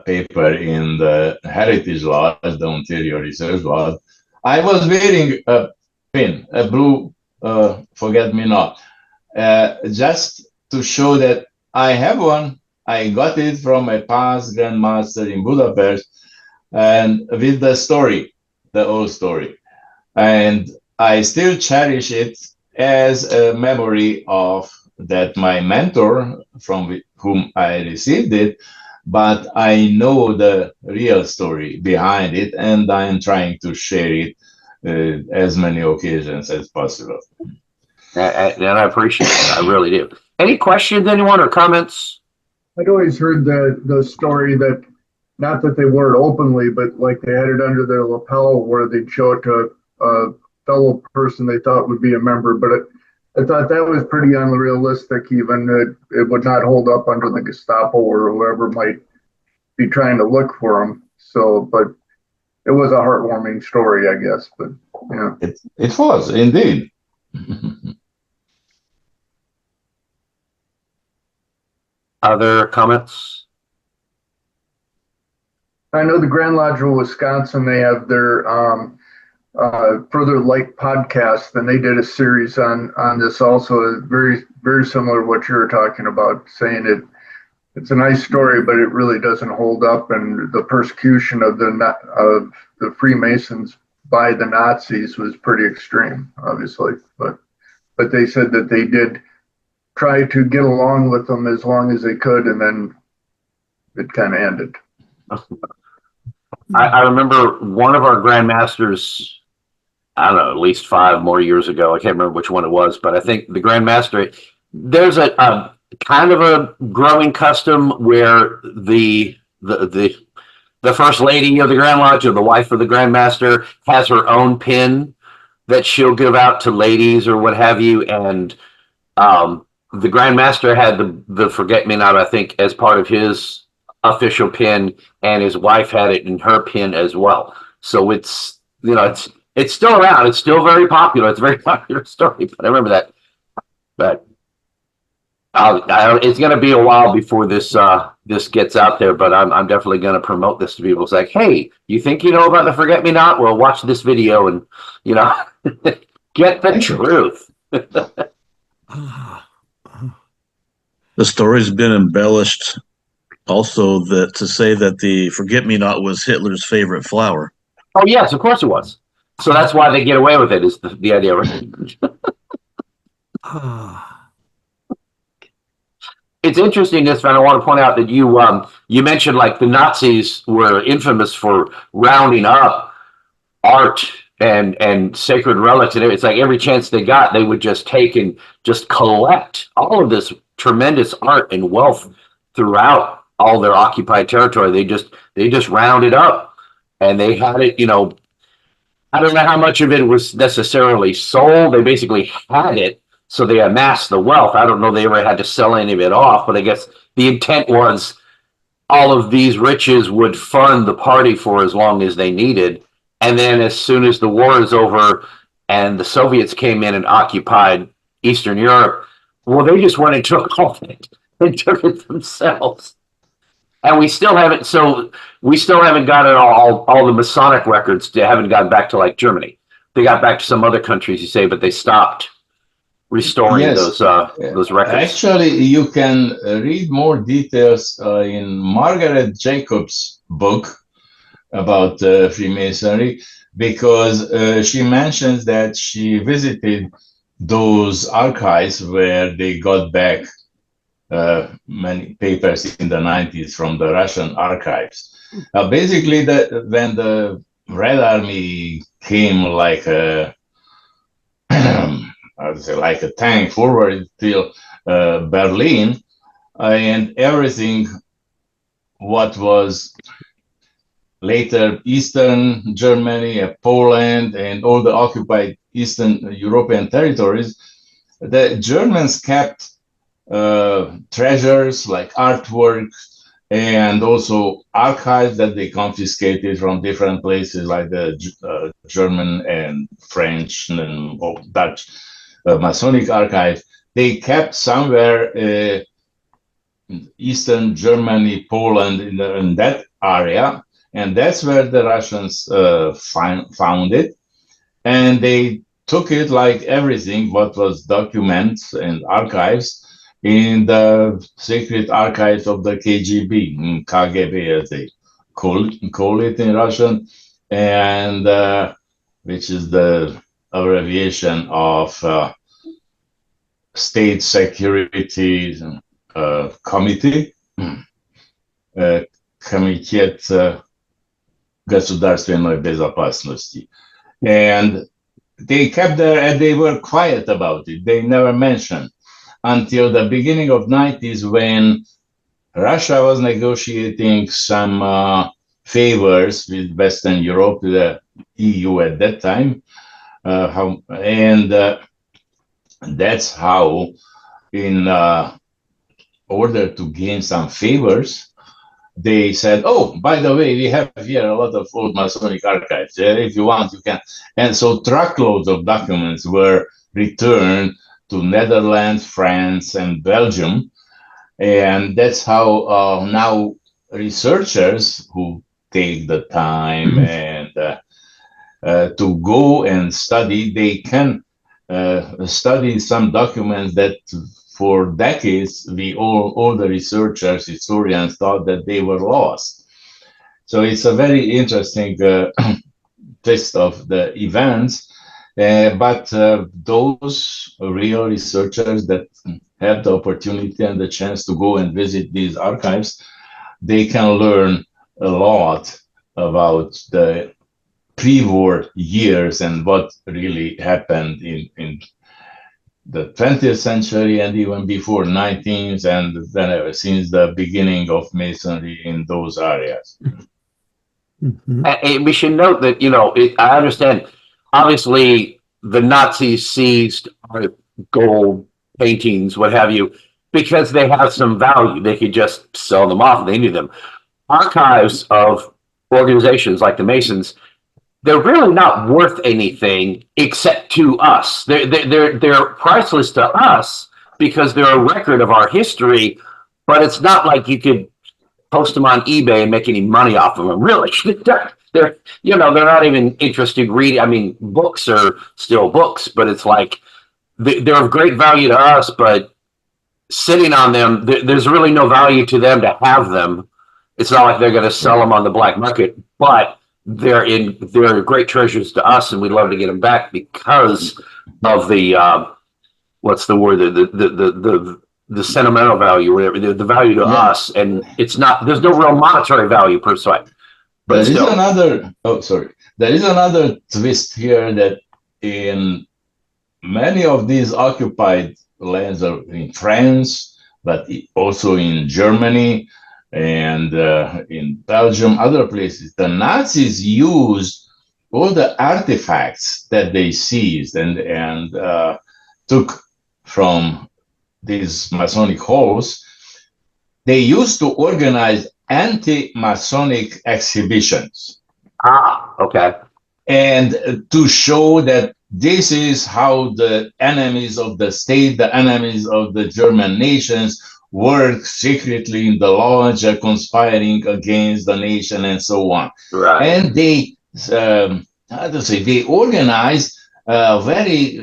S6: paper in the Heritage Lodge, the Ontario Research Lodge, I was wearing a pin, a blue forget-me-not, just to show that I have one. I got it from my past grandmaster in Budapest, and with the story, the old story. And I still cherish it as a memory of that my mentor, from whom I received it, but I know the real story behind it, and I'm trying to share it as many occasions as possible.
S2: And I appreciate it. I really do. Any questions, anyone, or comments?
S4: I'd always heard the story that, not that they wore it openly, but like they had it under their lapel where they'd show it to a fellow person they thought would be a member. But I thought that was pretty unrealistic, even. It would not hold up under the Gestapo or whoever might be trying to look for them. So, but it was a heartwarming story, I guess. But yeah,
S6: it was indeed.
S2: Other comments?
S4: I know the Grand Lodge of Wisconsin, they have their Further Light podcast, and they did a series on this also, very, very similar to what you were talking about, saying it's a nice story, but it really doesn't hold up, and the persecution of the Freemasons by the Nazis was pretty extreme, obviously, but they said that they did try to get along with them as long as they could, and then it kind of ended.
S2: I remember one of our grandmasters, I don't know, at least 5 more years ago. I can't remember which one it was, but I think the grandmaster, there's a kind of a growing custom where the first lady of the Grand Lodge, or the wife of the grandmaster, has her own pin that she'll give out to ladies or what have you, and the grandmaster had the forget-me-not, I think, as part of his official pin, and his wife had it in her pin as well. So it's still around. It's still very popular. It's a very popular story. But I remember that. But it's going to be a while before this gets out there. But I'm definitely going to promote this to people. It's like, hey, you think you know about the forget-me-not? Well, watch this video and get the truth.
S5: The story's been embellished Also, that to say that the forget-me-not was Hitler's favorite flower.
S2: Oh yes, of course it was. So that's why they get away with it. Is the idea, right? It's interesting, this, and I want to point out that you mentioned like the Nazis were infamous for rounding up art and sacred relics, and it's like every chance they got, they would just take and just collect all of this tremendous art and wealth throughout all their occupied territory. They just rounded up, and they had it. I don't know how much of it was necessarily sold. They basically had it. So they amassed the wealth. I don't know they ever had to sell any of it off, but I guess the intent was all of these riches would fund the party for as long as they needed. And then as soon as the war is over and the Soviets came in and occupied Eastern Europe, well, they just went and took all of it. They took it themselves. And we still haven't gotten all the Masonic records. They haven't gotten back to like Germany. They got back to some other countries, you say, but they stopped restoring
S6: Yes.
S2: those records.
S6: Actually, you can read more details in Margaret Jacobs' book about Freemasonry, because she mentions that she visited those archives where they got back many papers in the 90s from the Russian archives. Basically, when the Red Army came like a like a tank forward till Berlin, and everything what was later Eastern Germany, Poland, and all the occupied Eastern European territories, the Germans kept treasures like artwork and also archives that they confiscated from different places like the German and French and Dutch Masonic archive. They kept somewhere in Eastern Germany, Poland, in that area, and that's where the Russians found it, and they took it like everything what was documents and archives in the secret archives of the KGB, KGB as they call it in Russian, and which is the abbreviation of State Security Committee, Комитет государственной безопасности. And they kept there and they were quiet about it. They never mentioned until the beginning of 90s when Russia was negotiating some favors with Western Europe, the EU at that time. That's how, in order to gain some favors, they said, oh, by the way, we have here a lot of old Masonic archives. If you want, you can. And so truckloads of documents were returned to Netherlands, France, and Belgium. And that's how now researchers who take the time and to go and study, they can study some documents that for decades, all the researchers, historians thought that they were lost. So it's a very interesting twist of the events. But those real researchers that have the opportunity and the chance to go and visit these archives, they can learn a lot about the pre-war years and what really happened in the 20th century and even before 19th and whenever since the beginning of Masonry in those areas.
S2: We should note that, I understand, obviously the Nazis seized our gold paintings, what have you, because they have some value. They could just sell them off if they need them. Archives of organizations like the Masons, they're really not worth anything except to us. They're priceless to us because they're a record of our history, but it's not like you could post them on eBay and make any money off of them. Really, they're not even interested reading. I mean, books are still books, but it's like they're of great value to us, but sitting on them. There's really no value to them to have them. It's not like they're going to sell them on the black market, but they're great treasures to us, and we'd love to get them back because of the what's the word, the sentimental value, whatever, the value to us, and it's not, there's no real monetary value per se. But
S6: there is another, there is another twist here, that in many of these occupied lands are in France, but also in Germany and in Belgium, other places, the Nazis used all the artifacts that they seized and took from these Masonic halls. They used to organize anti-Masonic exhibitions.
S2: Ah, okay.
S6: And to show that this is how the enemies of the state, the enemies of the German nations, work secretly in the lodge, conspiring against the nation and so on.
S2: Right.
S6: And they, they organized very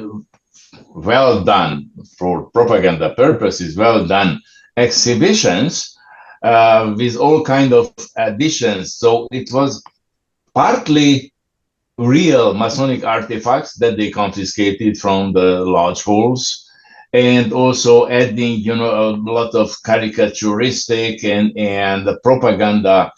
S6: well done, for propaganda purposes, well done exhibitions with all kind of additions. So it was partly real Masonic artifacts that they confiscated from the lodge halls, and also adding, a lot of caricaturistic and propaganda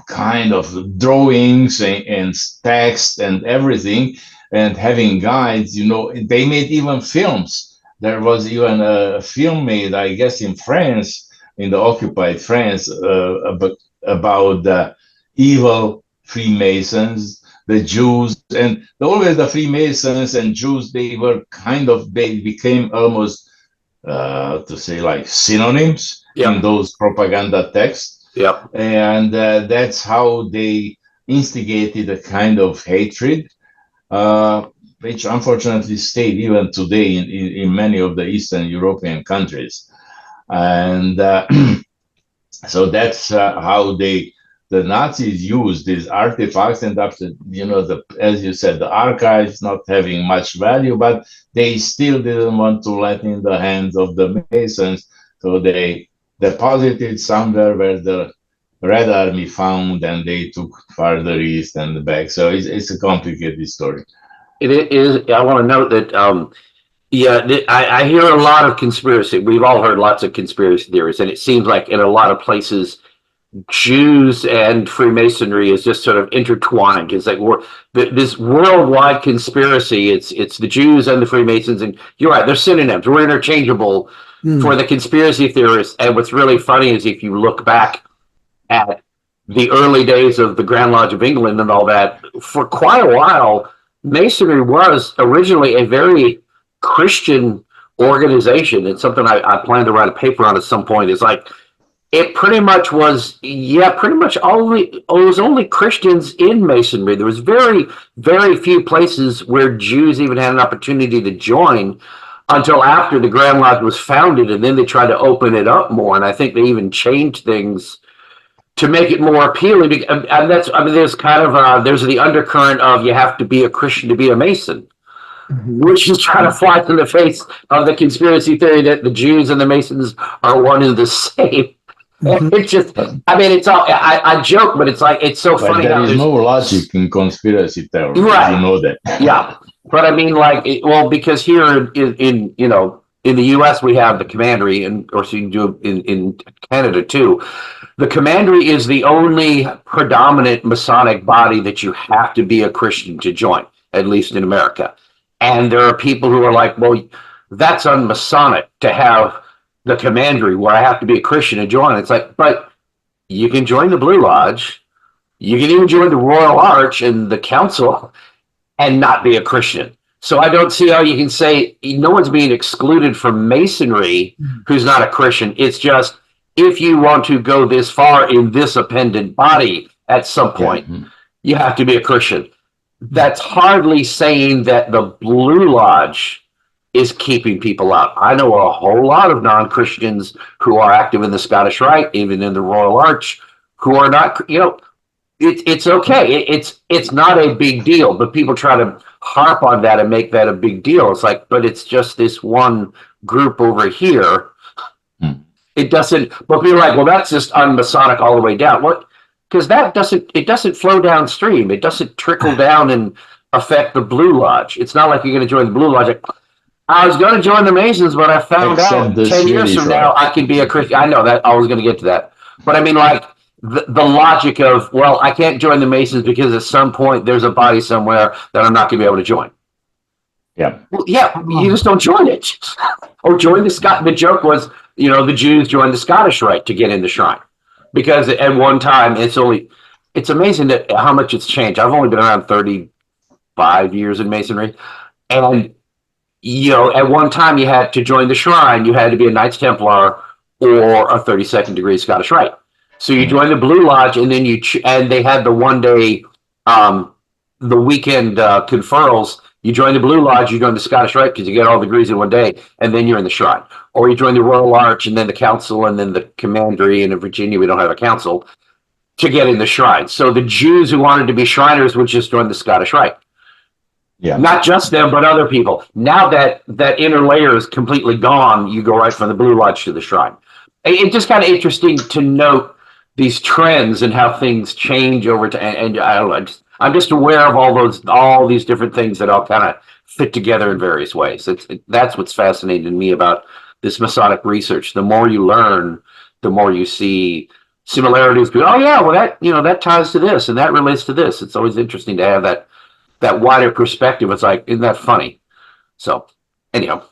S6: kind of drawings and text and everything, and having guides. They made even films. There was even a film made, I guess, in France, in the occupied France, about the evil Freemasons, the Jews, and always the Freemasons and Jews, they became almost, like synonyms in those propaganda texts.
S2: Yep.
S6: And that's how they instigated a kind of hatred, which unfortunately stayed even today in many of the Eastern European countries. And so that's how the Nazis used these artifacts, and after, as you said, the archives not having much value, but they still didn't want to let in the hands of the Masons, so they deposited somewhere where the Red Army found, and they took farther east and back. So it's a complicated story.
S2: It is. I want to note that, I hear a lot of conspiracy. We've all heard lots of conspiracy theories, and it seems like in a lot of places, Jews and Freemasonry is just sort of intertwined. It's like this worldwide conspiracy. It's the Jews and the Freemasons, and you're right, they're synonyms. We're interchangeable for the conspiracy theorists. And what's really funny is if you look back at the early days of the Grand Lodge of England and all that, for quite a while, Masonry was originally a very Christian organization. It's something I plan to write a paper on at some point. It's like, it pretty much was, it was only Christians in Masonry. There was very, very few places where Jews even had an opportunity to join until after the Grand Lodge was founded, and then they tried to open it up more. And I think they even changed things to make it more appealing. And there's kind of there's the undercurrent of you have to be a Christian to be a Mason, which is trying to fly in the face of the conspiracy theory that the Jews and the Masons are one and the same. It's just, it's all, I joke, but it's like, it's so funny.
S6: There is no logic in conspiracy theory.
S2: Right.
S6: You know that.
S2: Yeah. But because here in the US, we have the commandery, and or so you can do it in Canada too. The commandery is the only predominant Masonic body that you have to be a Christian to join, at least in America. And there are people who are like, well, that's un-Masonic to have the commandery where I have to be a Christian to join. It's like, but you can join the Blue Lodge, you can even join the Royal Arch and the Council and not be a Christian. So I don't see how you can say no one's being excluded from Masonry who's not a Christian. It's just, if you want to go this far in this appendant body at some point, you have to be a Christian. That's hardly saying that the Blue Lodge is keeping people out. I know a whole lot of non-Christians who are active in the Scottish Rite, even in the Royal Arch, who are not, it's okay. It's not a big deal, but people try to harp on that and make that a big deal. It's like, but it's just this one group over here. It doesn't, but people are like, well, that's just un-Masonic all the way down. What? Because it doesn't flow downstream. It doesn't trickle down and affect the Blue Lodge. It's not like you're going to join the Blue Lodge. Like, I was going to join the Masons, but I found out 10 years from now I can be a Christian. I know that. I was going to get to that. But I mean, like, the logic of, well, I can't join the Masons because at some point there's a body somewhere that I'm not going to be able to join.
S6: Yeah.
S2: Well, yeah, you just don't join it. Or join the joke was, the Jews joined the Scottish Rite to get in the shrine. Because at one time, it's amazing that how much it's changed. I've only been around 35 years in Masonry. And, at one time you had to join the shrine, you had to be a Knights Templar or a 32nd degree Scottish Rite. So you join the Blue Lodge, and then and they had the one day, the weekend conferrals. You join the Blue Lodge, you join the Scottish Rite because you get all the degrees in one day, and then you're in the shrine. Or you join the Royal Arch, and then the council, and then the commandery. And in Virginia, we don't have a council to get in the shrine. So the Jews who wanted to be Shriners would just join the Scottish Rite.
S6: Yeah.
S2: Not just them, but other people. Now that inner layer is completely gone, you go right from the Blue Lodge to the shrine. It's just kind of interesting to note these trends and how things change over time. And I don't know, I'm just aware of all these different things that all kind of fit together in various ways. That's what's fascinating to me about this Masonic research. The more you learn, the more you see similarities. Oh yeah, well that ties to this and that relates to this. It's always interesting to have that wider perspective. It's like, isn't that funny? So anyhow.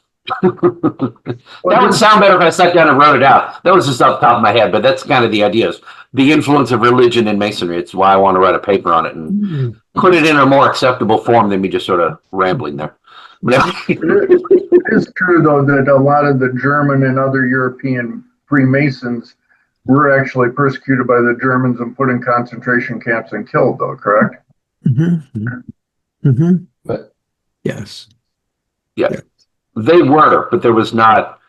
S2: That would sound better if I sat down and wrote it out. That was just off the top of my head, but that's kind of the idea, is the influence of religion in Masonry. It's why I want to write a paper on it and put it in a more acceptable form than me just sort of rambling there.
S4: It is true, though, that a lot of the German and other European Freemasons were actually persecuted by the Germans and put in concentration camps and killed, though, correct?
S6: But
S3: Yes.
S2: Yeah. They were, but there was not.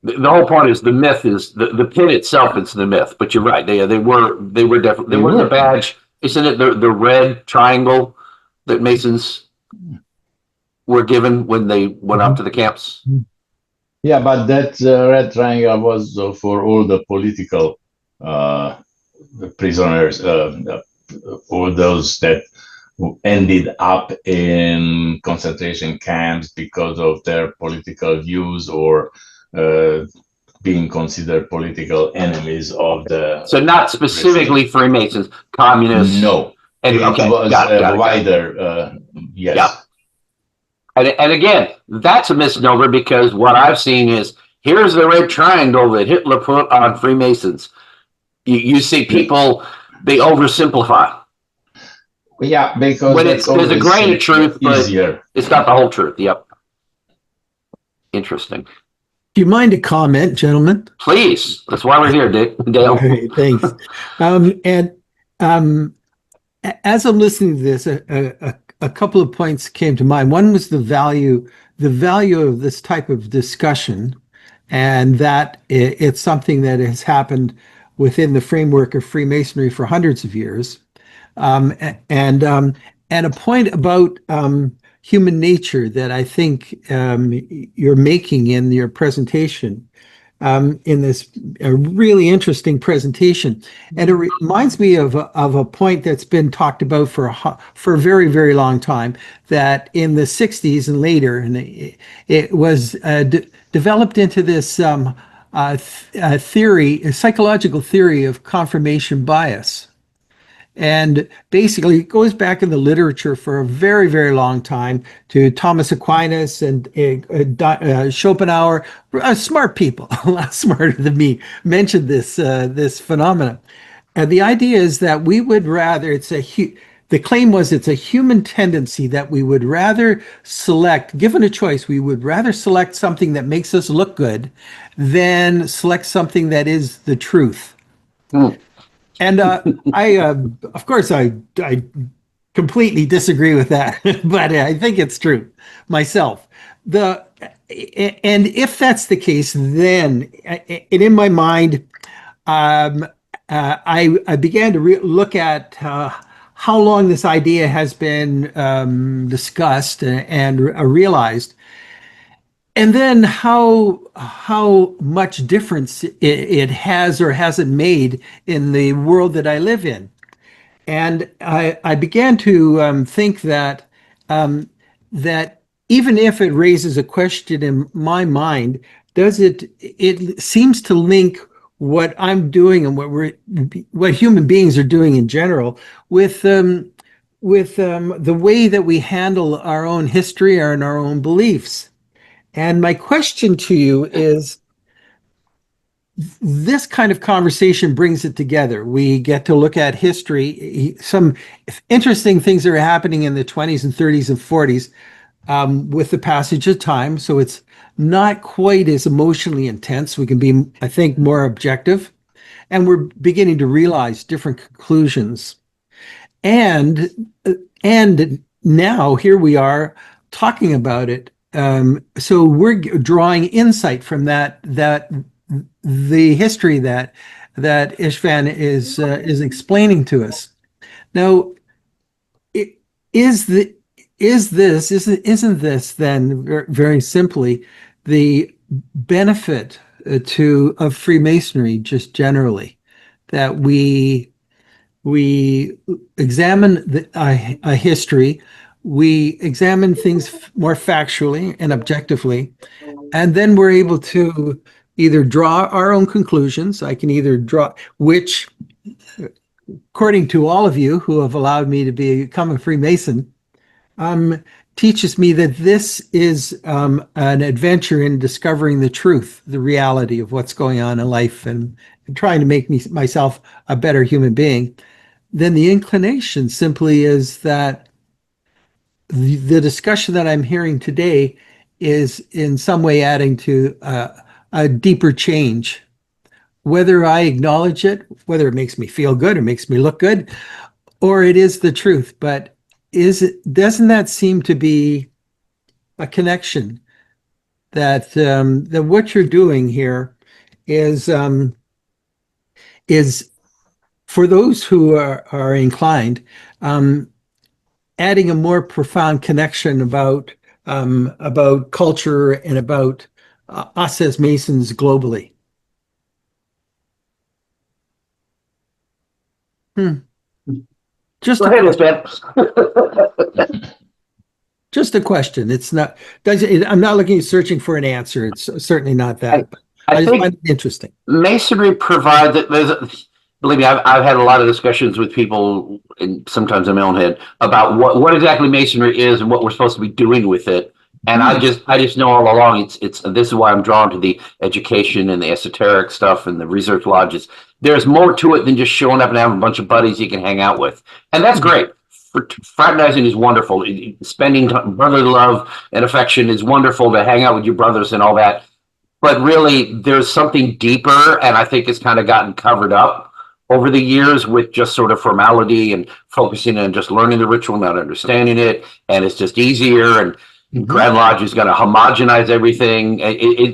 S2: The whole point is the myth is the pin itself. It's the myth, but you're right. They were definitely they were the badge. Isn't it the red triangle that Masons were given when they went up to the camps?
S6: yeah, but that red triangle was for all the political prisoners, all those that ended up in concentration camps because of their political views or being considered political enemies of the.
S2: So not specifically Freemasons, communists.
S6: No,
S2: And
S6: it
S2: okay,
S6: was
S2: got it.
S6: wider. Yes.
S2: Yeah. And again, that's a misnomer, because what I've seen is, here's the red triangle that Hitler put on Freemasons. You see people, they oversimplify.
S6: Yeah, because
S2: When there's a grain of truth, but
S6: easier.
S2: it's not the whole truth. Yep. Interesting.
S7: Do you mind a comment, gentlemen?
S2: Please. That's why we're here, Dale.
S7: All right, thanks. As I'm listening to this, a couple of points came to mind. One was the value of this type of discussion, and that it's something that has happened within the framework of Freemasonry for hundreds of years. And a point about human nature that I think you're making in your presentation, in this really interesting presentation, and it reminds me of a point that's been talked about for a very, very long time. That in the '60s and later, and it was developed into this a psychological theory of confirmation bias. And basically, it goes back in the literature for a very, very long time to Thomas Aquinas and Schopenhauer. Smart people, a lot smarter than me, mentioned this phenomenon. And the idea is that we would rather, the claim was it's a human tendency that we would rather select, given a choice, we would rather select something that makes us look good than select something that is the truth. And of course, I completely disagree with that, but I think it's true myself. And if that's the case, then in my mind, I began to look at how long this idea has been discussed and realized, and then how much difference it has or hasn't made in the world that I live in. And I began to think that that even if it raises a question in my mind, it seems to link what I'm doing and what human beings are doing in general with the way that we handle our own history and our own beliefs. And my question to you is, this kind of conversation brings it together. We get to look at history. Some interesting things are happening in the 20s and 30s and 40s with the passage of time. So it's not quite as emotionally intense. We can be, I think, more objective. And we're beginning to realize different conclusions. And now here we are talking about it. So we're drawing insight from that the history that Istvan is explaining to us. Now, isn't this then very simply the benefit of Freemasonry just generally, that we examine a history, we examine things more factually and objectively, and then we're able to either draw our own conclusions. I can either draw, which, according to all of you who have allowed me to become a Freemason, teaches me that this is an adventure in discovering the truth, the reality of what's going on in life, and trying to make myself a better human being. Then the inclination simply is that the discussion that I'm hearing today is in some way adding to a deeper change. Whether I acknowledge it, whether it makes me feel good or makes me look good, or it is the truth, but doesn't that seem to be a connection that what you're doing here is for those who are inclined, adding a more profound connection about culture and about us as Masons globally. Just
S2: Go ahead, Istvan.
S7: just a question. It's not. I'm not searching for an answer. It's certainly not that. I just find it interesting.
S2: Masonry provides that. Believe me, I've had a lot of discussions with people, and sometimes in my own head, about what exactly Masonry is and what we're supposed to be doing with it. And I just know all along it's this is why I'm drawn to the education and the esoteric stuff and the research lodges. There's more to it than just showing up and having a bunch of buddies you can hang out with, and that's great. Fraternizing is wonderful. Spending brotherly love and affection is wonderful, to hang out with your brothers and all that. But really, there's something deeper, and I think it's kind of gotten covered up over the years with just sort of formality and focusing on just learning the ritual, not understanding it, and it's just easier. And Grand Lodge is going to homogenize everything.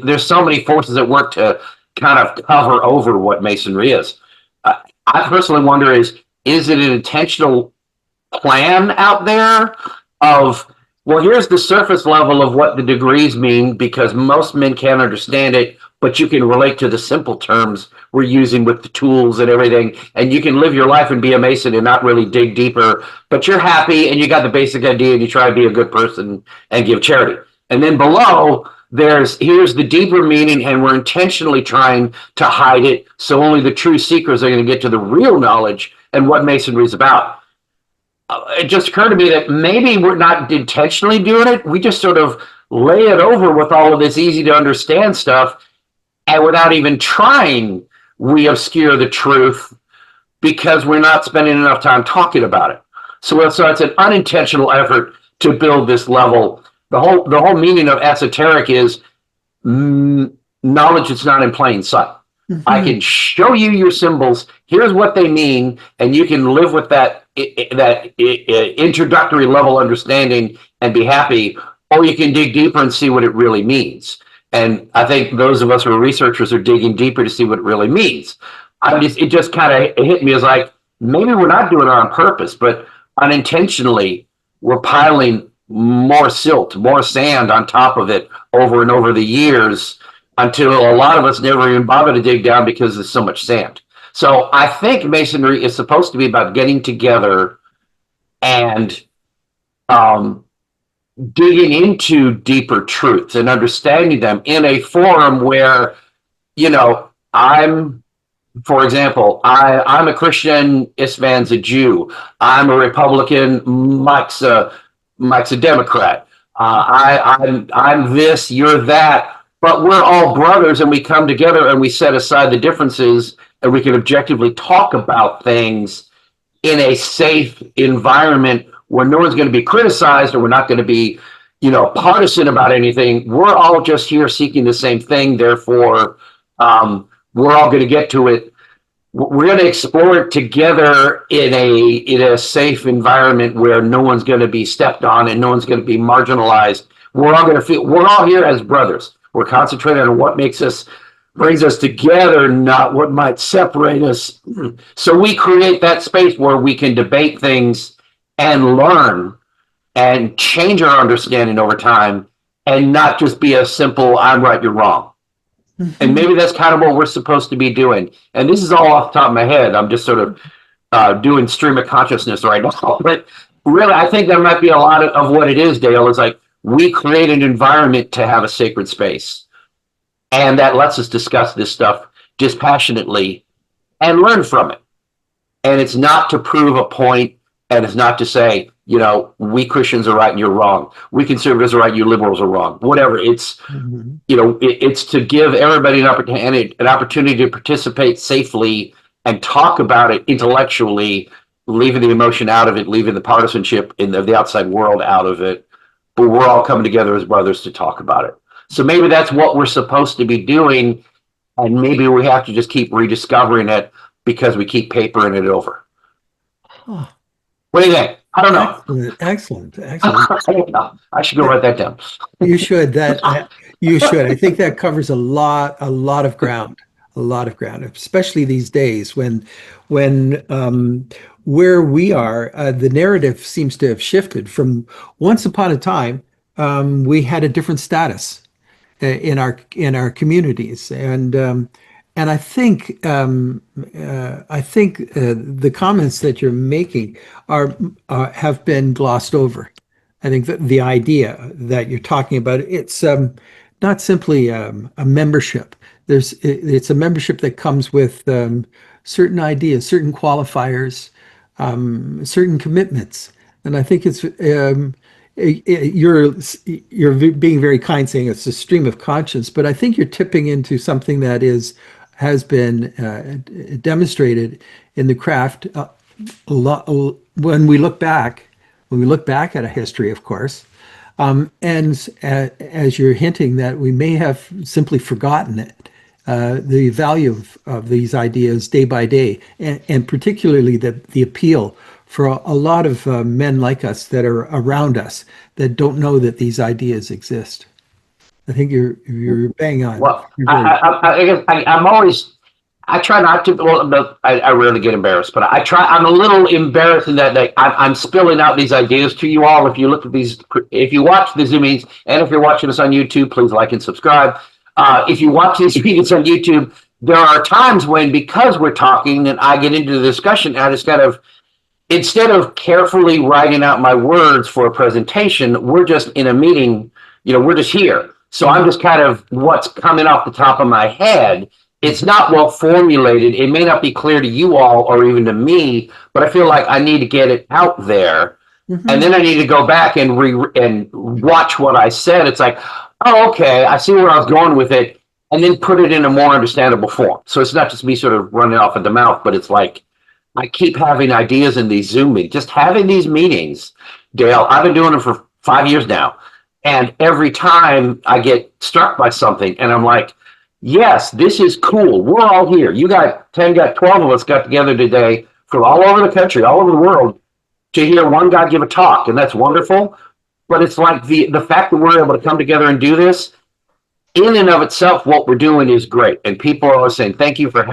S2: There's so many forces at work to kind of cover over what Masonry is. I personally wonder, is it an intentional plan out there of, well, here's the surface level of what the degrees mean, because most men can't understand it, but you can relate to the simple terms we're using with the tools and everything, and you can live your life and be a Mason and not really dig deeper, but you're happy and you got the basic idea and you try to be a good person and give charity. And then below, here's the deeper meaning, and we're intentionally trying to hide it, so only the true seekers are going to get to the real knowledge and what Masonry is about. It just occurred to me that maybe we're not intentionally doing it. We just sort of lay it over with all of this easy to understand stuff, and without even trying, we obscure the truth because we're not spending enough time talking about it. So it's an unintentional effort to build this level. The whole meaning of esoteric is knowledge that's not in plain sight. I can show you your symbols. Here's what they mean, and you can live with that introductory level understanding and be happy, or you can dig deeper and see what it really means. And I think those of us who are researchers are digging deeper to see what it really means. it just kind of hit me as like, maybe we're not doing it on purpose, but unintentionally we're piling more silt, more sand on top of it over and over the years until a lot of us never even bother to dig down because there's so much sand. So I think Masonry is supposed to be about getting together and digging into deeper truths and understanding them in a forum where, you know, for example, I'm a Christian, Istvan's a Jew. I'm a Republican, Mike's a Democrat. I'm this, you're that. But we're all brothers, and we come together and we set aside the differences, and we can objectively talk about things in a safe environment where no one's going to be criticized, or we're not going to be, you know, partisan about anything. We're all just here seeking the same thing. Therefore, we're all going to get to it. We're going to explore it together in a safe environment where no one's going to be stepped on and no one's going to be marginalized. We're all going to feel, we're all here as brothers. We're concentrated on what brings us together, not what might separate us. So we create that space where we can debate things and learn and change our understanding over time, and not just be a simple, I'm right, you're wrong. And maybe that's kind of what we're supposed to be doing. And this is all off the top of my head. I'm just sort of doing stream of consciousness right now. But really, I think that might be a lot of what it is, Dale. Is like, we create an environment to have a sacred space. And that lets us discuss this stuff dispassionately and learn from it. And it's not to prove a point, and it's not to say, you know, we Christians are right and you're wrong. We conservatives are right, you liberals are wrong. Whatever. It's, you know, it's to give everybody an opportunity to participate safely and talk about it intellectually, leaving the emotion out of it, leaving the partisanship in the outside world out of it. But we're all coming together as brothers to talk about it. So maybe that's what we're supposed to be doing, and maybe we have to just keep rediscovering it because we keep papering it over.
S7: Huh.
S2: What do you think? I don't know.
S7: Excellent.
S2: I should go write that down.
S7: You should. You should. I think that covers a lot of ground, especially these days when where we are, the narrative seems to have shifted from once upon a time. We had a different status in our communities, and I think the comments that you're making have been glossed over. I think that the idea that you're talking about, it's not simply a membership. It's a membership that comes with certain ideas, certain qualifiers, certain commitments, and I think it's you're being very kind, saying it's a stream of conscience, but I think you're tipping into something that has been demonstrated in the craft a lot when we look back at a history, of course, and as you're hinting that we may have simply forgotten it, the value of these ideas day by day, and particularly the appeal for a lot of men like us that are around us that don't know that these ideas exist. I think you're bang on.
S2: Well, I try not to. Well, I rarely get embarrassed, but I'm a little embarrassed in that I'm spilling out these ideas to you all. If you look at these, if you watch the Zoom meetings, and if you're watching us on YouTube, please like and subscribe. If you watch these meetings on YouTube, there are times when, because we're talking and I get into the discussion, I just kind of, instead of carefully writing out my words for a presentation, we're just in a meeting, you know, we're just here. So I'm just kind of what's coming off the top of my head. It's not well formulated. It may not be clear to you all or even to me, but I feel like I need to get it out there. Mm-hmm. And then I need to go back and watch what I said. It's like, oh, okay, I see where I was going with it, and then put it in a more understandable form. So it's not just me sort of running off at the mouth, but it's like, I keep having ideas in these Zoom meetings, just having these meetings. Dale, I've been doing them for 5 years now. And every time I get struck by something and I'm like, yes, this is cool. We're all here. You got 12 of us got together today from all over the country, all over the world to hear one guy give a talk. And that's wonderful. But it's like the fact that we're able to come together and do this, in and of itself, what we're doing is great. And people are always saying, thank you for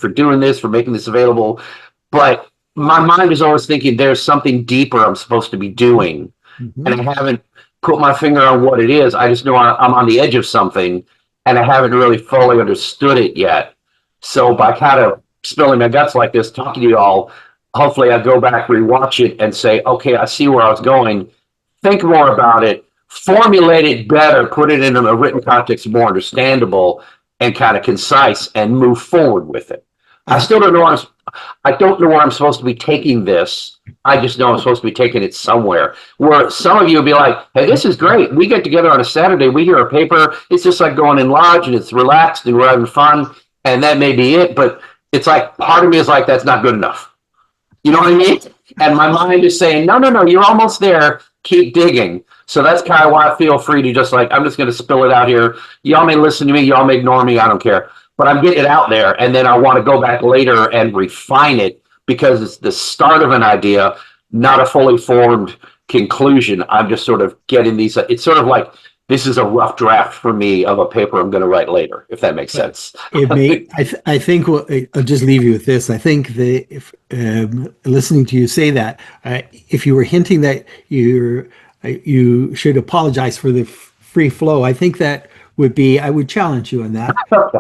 S2: doing this, for making this available. But my mind is always thinking there's something deeper I'm supposed to be doing.
S7: Mhm.
S2: And I haven't put my finger on what it is. I just know I'm on the edge of something and I haven't really fully understood it yet. So by kind of spilling my guts like this, talking to you all, hopefully I go back, rewatch it and say, okay, I see where I was going. Think more about it, formulate it better, put it in a written context more understandable and kind of concise and move forward with it. I still don't know. I don't know where I'm supposed to be taking this. I just know I'm supposed to be taking it somewhere where some of you will be like, hey, this is great. We get together on a Saturday. We hear a paper. It's just like going in lodge and it's relaxed and we're having fun. And that may be it. But it's like part of me is like, that's not good enough. You know what I mean? And my mind is saying, no, you're almost there. Keep digging. So that's kind of why I feel free to just like, I'm just going to spill it out here. Y'all may listen to me. Y'all may ignore me. I don't care. But I'm getting it out there. And then I want to go back later and refine it because it's the start of an idea, not a fully formed conclusion. I'm just sort of getting these. It's sort of like this is a rough draft for me of a paper I'm going to write later, if that makes sense.
S7: It may. I think. I'll just leave you with this. I think that if listening to you say that, if you were hinting that you should apologize for the free flow, I think that would be. I would challenge you on that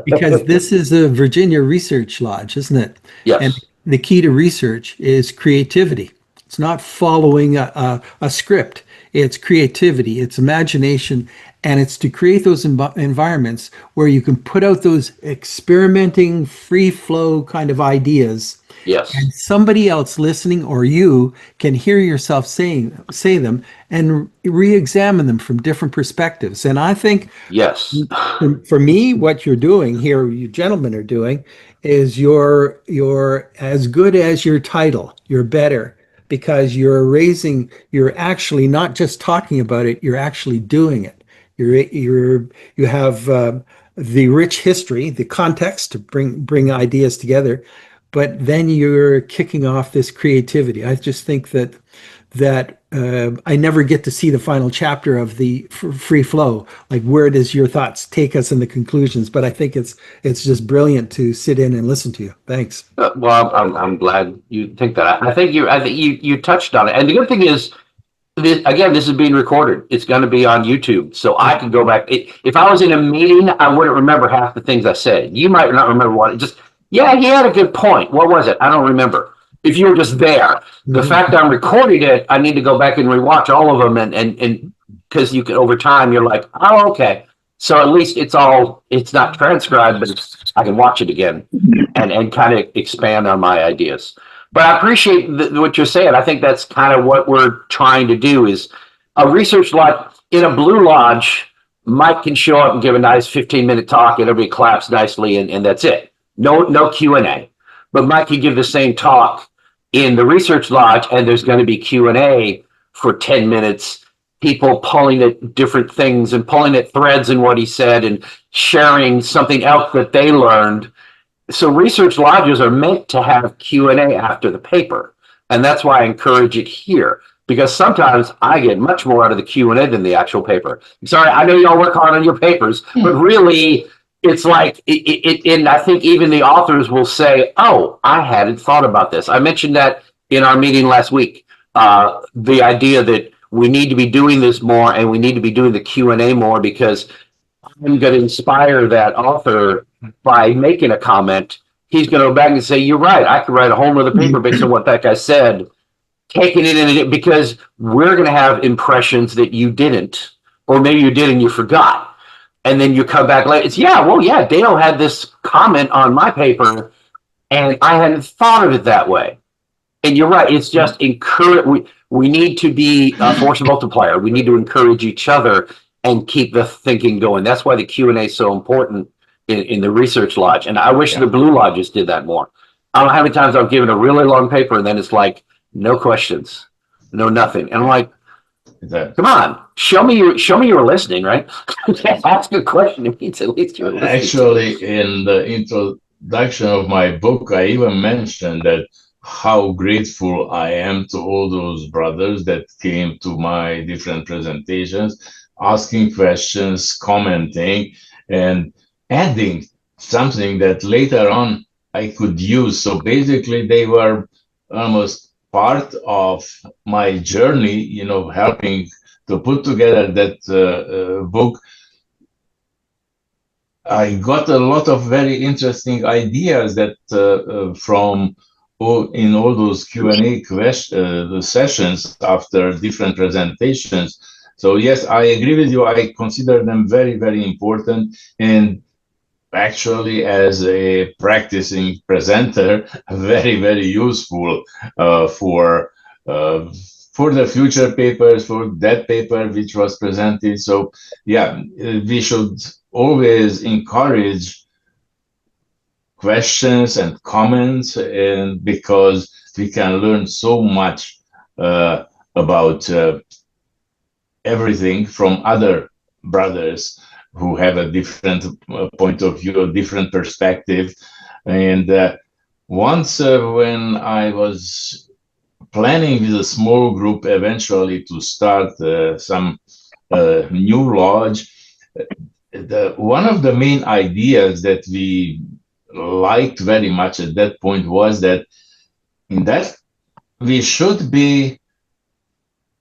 S7: because this is a Virginia Research Lodge, isn't it?
S2: Yes.
S7: And the key to research is creativity. It's not following a script. It's creativity, it's imagination, and it's to create those environments where you can put out those experimenting, free flow kind of ideas.
S2: Yes.
S7: And somebody else listening or you can hear yourself say them and re-examine them from different perspectives. And I think
S2: yes,
S7: for me, what you're doing here, you gentlemen are doing, is you're as good as your title. You're better. Because you're actually not just talking about it, you're actually doing it. You have the rich history, the context to bring ideas together, but then you're kicking off this creativity. I just think that I never get to see the final chapter of the free flow. Like, where does your thoughts take us in the conclusions? But I think it's just brilliant to sit in and listen to you. Thanks.
S2: Well, I'm glad you think that. I think you touched on it. And the good thing is, this is being recorded. It's going to be on YouTube, so I can go back. If I was in a meeting, I wouldn't remember half the things I said. You might not remember what. Yeah, he had a good point. What was it? I don't remember. If you were just there, the fact I'm recording it, I need to go back and rewatch all of them, and because you can over time, you're like, oh, okay. So at least it's not transcribed, but I can watch it again and kind of expand on my ideas. But I appreciate what you're saying. I think that's kind of what we're trying to do is a research lodge. In a blue lodge, Mike can show up and give a nice 15-minute talk and everybody claps nicely and that's it. No Q&A. But Mike can give the same talk in the research lodge and there's going to be Q&A for 10 minutes, people pulling at different things and pulling at threads in what he said and sharing something else that they learned. So research lodges are meant to have Q&A after the paper. And that's why I encourage it here, because sometimes I get much more out of the Q&A than the actual paper. I'm sorry, I know y'all work hard on your papers, but really it's like, and I think even the authors will say, oh, I hadn't thought about this. I mentioned that in our meeting last week, the idea that we need to be doing this more and we need to be doing the Q&A more, because I'm going to inspire that author by making a comment. He's going to go back and say, you're right, I could write a whole other paper based on what that guy said, taking it in, because we're going to have impressions that you didn't, or maybe you did and you forgot. And then you come back later, it's, Dale had this comment on my paper and I hadn't thought of it that way. And you're right, it's just encourage. We need to be a force multiplier. We need to encourage each other and keep the thinking going. That's why the Q&A is so important in the research lodge. And I wish the blue lodges did that more. I don't know how many times I've given a really long paper and then it's like, no questions, no nothing. And I'm like, come on, show me you were listening, right? Ask a question. It means at least you were listening.
S6: Actually, in the introduction of my book, I even mentioned that how grateful I am to all those brothers that came to my different presentations, asking questions, commenting, and adding something that later on I could use. So basically, they were almost part of my journey, helping to put together that book. I got a lot of very interesting ideas that from in all those Q&A sessions after different presentations. So yes, I agree with you. I consider them very, very important, and actually, as a practicing presenter, very, very useful for the future papers, for that paper which was presented. So yeah, we should always encourage questions and comments, and because we can learn so much about everything from other brothers who have a different point of view, a different perspective. And once when I was planning with a small group eventually to start some new lodge, one of the main ideas that we liked very much at that point was that we should be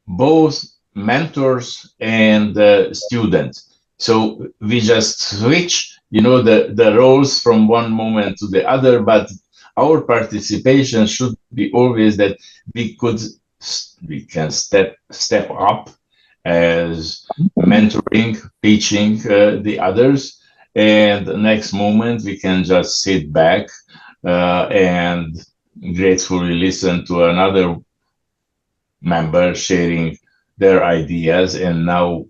S6: both mentors and students. So we just switch, the roles from one moment to the other, but our participation should be always that we can step up as mentoring, teaching the others, and the next moment we can just sit back and gratefully listen to another member sharing their ideas, and now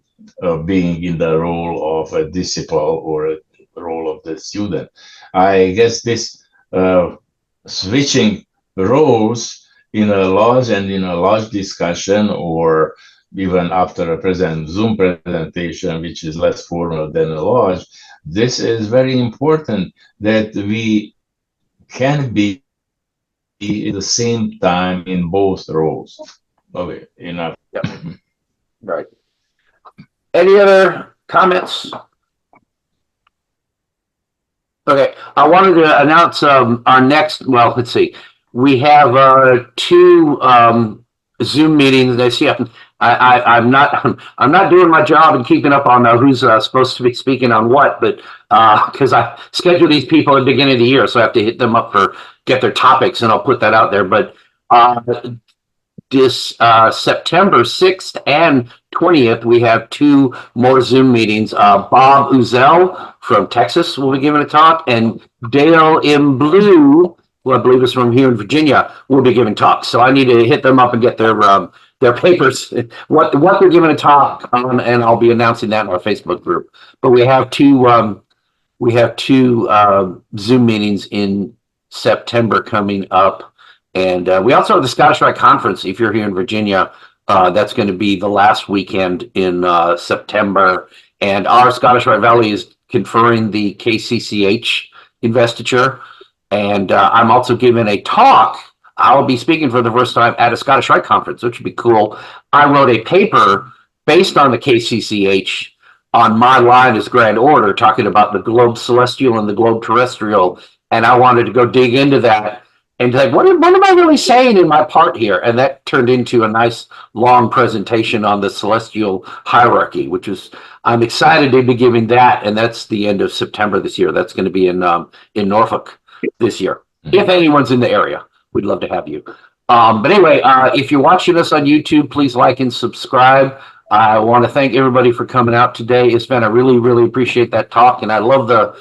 S6: being in the role of a disciple or a role of the student. I guess this switching roles in a lodge and in a lodge discussion, or even after a Zoom presentation, which is less formal than a lodge, this is very important that we can be at the same time in both roles. Okay, enough.
S2: Yep. Right. Any other comments? Okay, I wanted to announce our next, well, let's see. We have 2 Zoom meetings. I see I'm not doing my job and keeping up on who's supposed to be speaking on what, but because I schedule these people at the beginning of the year, so I have to hit them up get their topics, and I'll put that out there. But this September 6th and 20th, we have 2 more Zoom meetings. Bob Uzel from Texas will be giving a talk, and Dale M. Blue, who I believe is from here in Virginia, will be giving talks. So I need to hit them up and get their papers, what they're giving a talk on, and I'll be announcing that in our Facebook group. But we have two Zoom meetings in September coming up. And we also have the Scottish Rite Conference. If you're here in Virginia, that's going to be the last weekend in September. And our Scottish Rite Valley is conferring the KCCH investiture. And I'm also giving a talk. I'll be speaking for the first time at a Scottish Rite Conference, which would be cool. I wrote a paper based on the KCCH on my line as Grand Order, talking about the globe celestial and the globe terrestrial. And I wanted to go dig into that and like, what am I really saying in my part here? And that turned into a nice long presentation on the celestial hierarchy, which is, I'm excited to be giving that. And that's the end of September this year. That's going to be in Norfolk this year. If anyone's in the area, we'd love to have you. But anyway, if you're watching us on YouTube, please like and subscribe. I want to thank everybody for coming out today. Istvan, I really, really appreciate that talk. And I love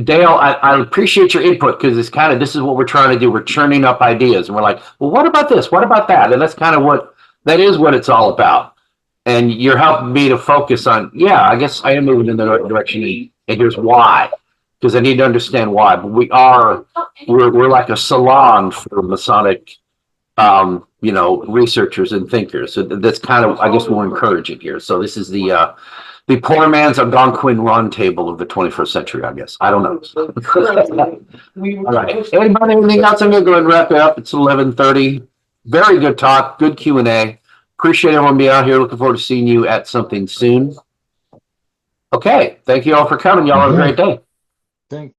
S2: Dale, I appreciate your input, because it's kind of, this is what we're trying to do. We're churning up ideas, and we're like, well, what about this? What about that? And that's kind of that is what it's all about. And you're helping me to focus on, yeah, I guess I am moving in the right direction. And here's why, because I need to understand why. But we're like a salon for Masonic, researchers and thinkers. So that's kind of, I guess, we're encouraging here. So this is the poor man's Algonquin Run table of the 21st century, I guess. I don't know. All right. Anybody, anything else? I'm going to go ahead and wrap it up. It's 11:30. Very good talk. Good Q&A. Appreciate everyone being out here. Looking forward to seeing you at something soon. Okay, thank you all for coming. Y'all have a great day.
S8: Thank